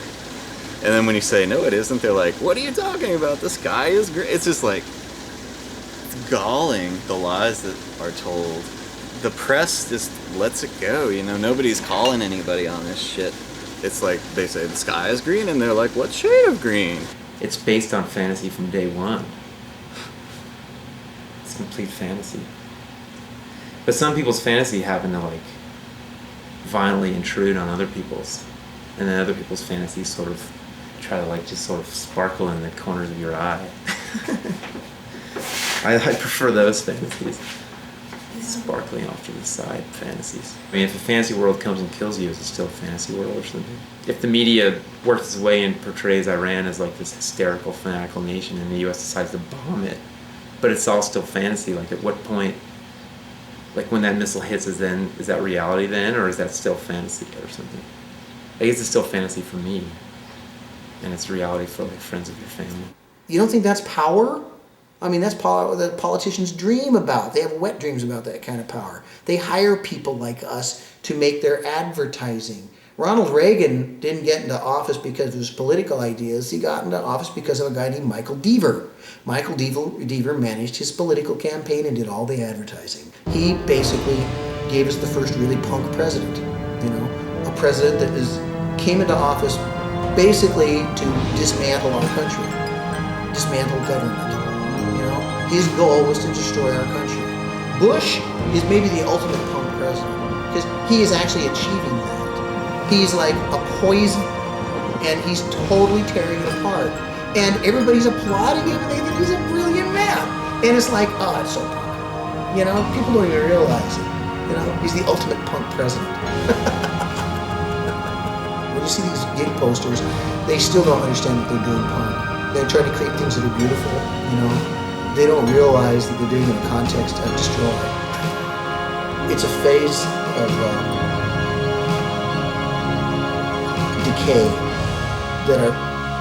and then when you say, no, it isn't, they're like, what are you talking about? The sky is green. It's just like, it's galling, the lies that are told. The press just lets it go, nobody's calling anybody on this shit. It's like, they say the sky is green, and they're like, what shade of green? It's based on fantasy from day one. It's complete fantasy. But some people's fantasy happen to, like, violently intrude on other people's. And then other people's fantasies sort of try to, like, just sort of sparkle in the corners of your eye. I prefer those fantasies. Sparkling off to the side fantasies. I mean, if a fantasy world comes and kills you, is it still a fantasy world or something? If the media works its way and portrays Iran as like this hysterical, fanatical nation and the U.S. decides to bomb it, but it's all still fantasy, like at what point, like when that missile hits, is that reality then, or is that still fantasy or something? I guess it's still fantasy for me. and it's reality for like friends of your family. You don't think that's power? I mean, that's power that politicians dream about. They have wet dreams about that kind of power. They hire people like us to make their advertising. Ronald Reagan didn't get into office because of his political ideas. He got into office because of a guy named Michael Deaver. Michael Deaver managed his political campaign and did all the advertising. He basically gave us the first really punk president. You know, a president that came into office basically to dismantle our country, dismantle government. You know, his goal was to destroy our country. Bush is maybe the ultimate punk president because he is actually achieving that. He's like a poison, and he's totally tearing it apart. And everybody's applauding him, and they think he's a brilliant man. And it's like, oh, it's so punk. You know, people don't even realize it. You know, he's the ultimate punk president. When you see these gig posters, they still don't understand that they're doing punk. They try to create things that are beautiful, you know. They don't realize that they're doing it in the context of destroy. It's a phase of decay that our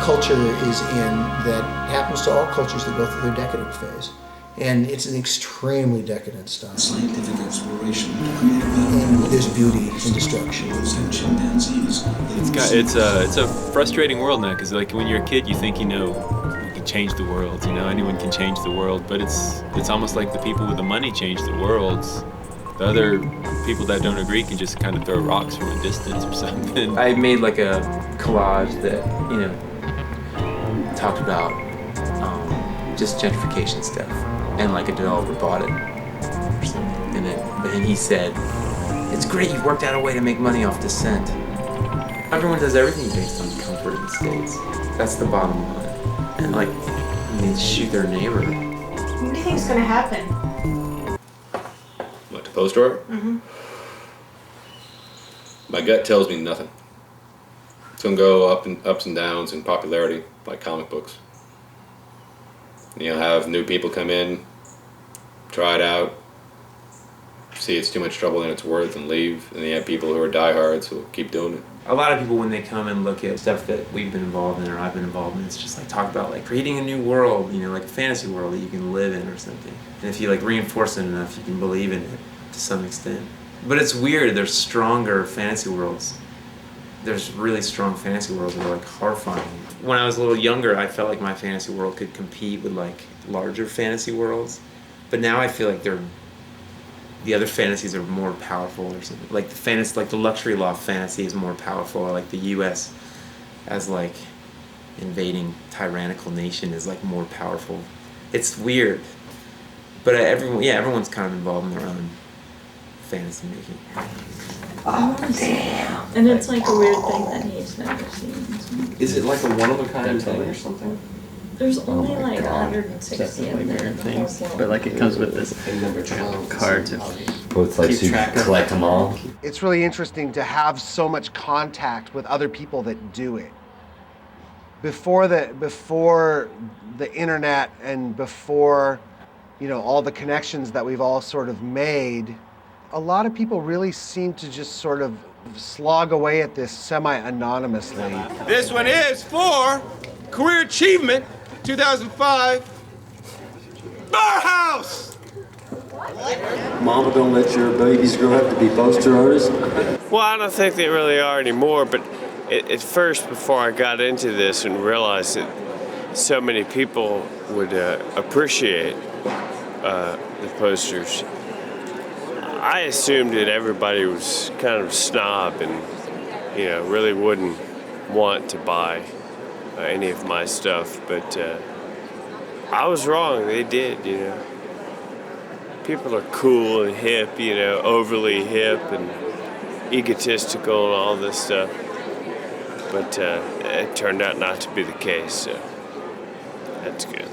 culture is in that happens to all cultures that go through their decadent phase. And it's an extremely decadent style. Scientific exploration. And there's beauty in destruction. It's a frustrating world now, because like when you're a kid, you think you can change the world. You know, anyone can change the world, but it's almost like the people with the money change the world. The other people that don't agree can just kind of throw rocks from a distance or something. I made like a collage that, you know, talked about just gentrification stuff, and like a developer bought it or something. But then he said, "It's great, you've worked out a way to make money off dissent." Everyone does everything based on comfort in the States. That's the bottom line. And like, they shoot their neighbor. What do you think is going to happen? What, to posterart? Mm-hmm. My gut tells me nothing. It's gonna go ups and downs in popularity, like comic books. You know, have new people come in, try it out, see it's too much trouble than it's worth, and leave. And then you have people who are diehards who will keep doing it. A lot of people, when they come and look at stuff that we've been involved in or I've been involved in, it's just like talk about like creating a new world, you know, like a fantasy world that you can live in or something. And if you like reinforce it enough, you can believe in it to some extent. But it's weird, there's stronger fantasy worlds. There's really strong fantasy worlds that are like horrifying. When I was a little younger, I felt like my fantasy world could compete with like larger fantasy worlds. But now I feel like the other fantasies are more powerful or something. Like the luxury loft fantasy is more powerful, or like the US as like invading tyrannical nation is like more powerful. It's weird. But everyone's kind of involved in their own fantasy making. Oh, damn. And it's like a weird thing that he's never seen. Is it like a one-of-a-kind thing or something? There's only like 160 of them. Things, but like it comes with this card to both like keep track of. collect them all. It's really interesting to have so much contact with other people that do it. Before the internet and before, you know, all the connections that we've all sort of made, a lot of people really seem to just sort of slog away at this semi-anonymously. This one is for Career Achievement 2005 Barhouse! Mama don't let your babies grow up to be poster artists? Well, I don't think they really are anymore, but at first, before I got into this and realized that so many people would appreciate the posters, I assumed that everybody was kind of a snob and, you know, really wouldn't want to buy any of my stuff, but I was wrong. They did, you know. People are cool and hip, you know, overly hip and egotistical and all this stuff, but it turned out not to be the case, so that's good.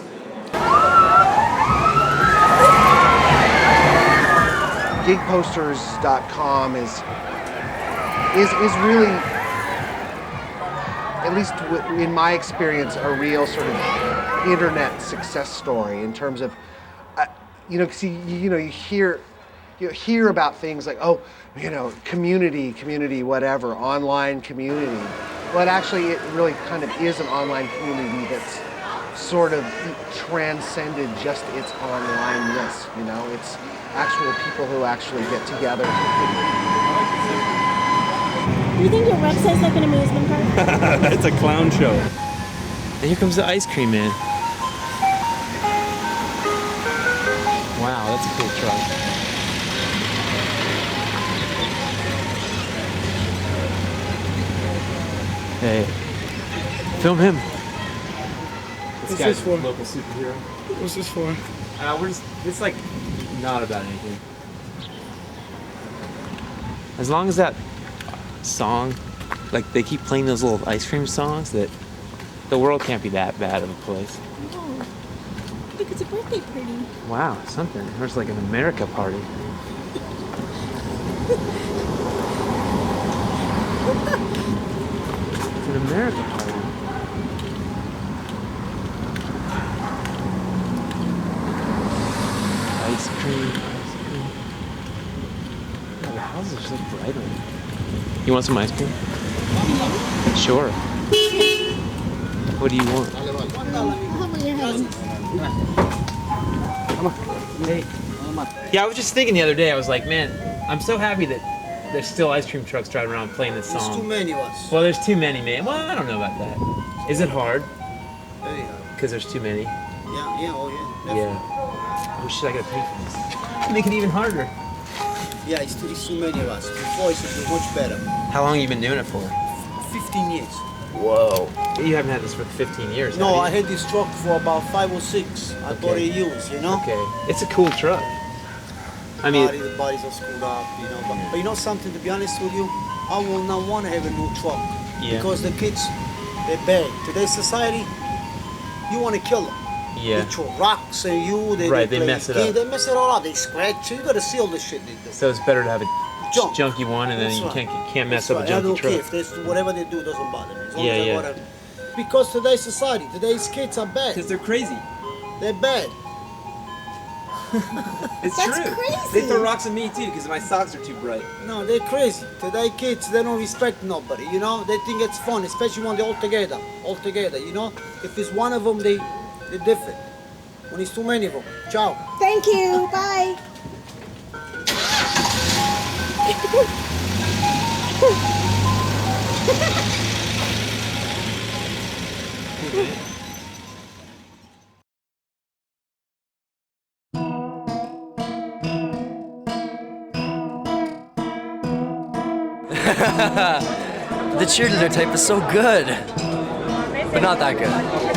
Gigposters.com is really, at least in my experience, a real sort of internet success story in terms of, you know, 'cause you hear about things like, oh, you know, community, whatever, online community. but actually it really kind of is an online community that's sort of transcended just its online-ness, you know? It's actual people who actually get together. Do you think your website's like an amusement park? It's a clown show. And here comes the ice cream man. Wow, that's a cool truck. Hey, film him. What's this for? Local superhero. What's this for? It's like not about anything. As long as that song, like they keep playing those little ice cream songs, that the world can't be that bad of a place. No. Look, it's a birthday party. Wow, something. There's like an America party. It's an America party. Ice cream. Oh, the houses are so bright. You want some ice cream? Sure. What do you want? How about your hand? Come on. Hey. Yeah, I was just thinking the other day, I was like, man, I'm so happy that there's still ice cream trucks driving around playing this song. There's too many of us. Well, there's too many, man. Well, I don't know about that. Is it hard? Very hard. Because there's too many? Yeah, oh yeah. Definitely. Yeah. Oh shit, I gotta pay for this. Make it even harder. Yeah, it's too many of us. Before it was much better. How long have you been doing it for? 15 years. Whoa. You haven't had this for 15 years, No, have I you? had this truck for about 5 or 6. I bought it used, you know? Okay. It's a cool truck. I mean, The bodies are screwed up, you know. But you know something, to be honest with you? I will not want to have a new truck. Yeah. Because the kids, they're bad. Today's society, you want to kill them. yeah. They throw rocks at you, they Right, they play mess it games, up. They mess it all up, they scratch you. You gotta see all the shit they do. So it's better to have a junky one, and then That's you right. can't mess That's up a right. I junky don't care truck. if they, whatever they do doesn't bother me. As long Yeah, as I yeah. gotta- Because today's society, today's kids are bad. Because they're crazy. They're bad. It's That's true. crazy. They throw rocks at me too because my socks are too bright. No, they're crazy. Today kids, they don't respect nobody, you know? They think it's fun, especially when they're all together, you know? If it's one of them, they're different. When it's too many of them, ciao. Thank you. Bye. The cheerleader type is so good, but not that good.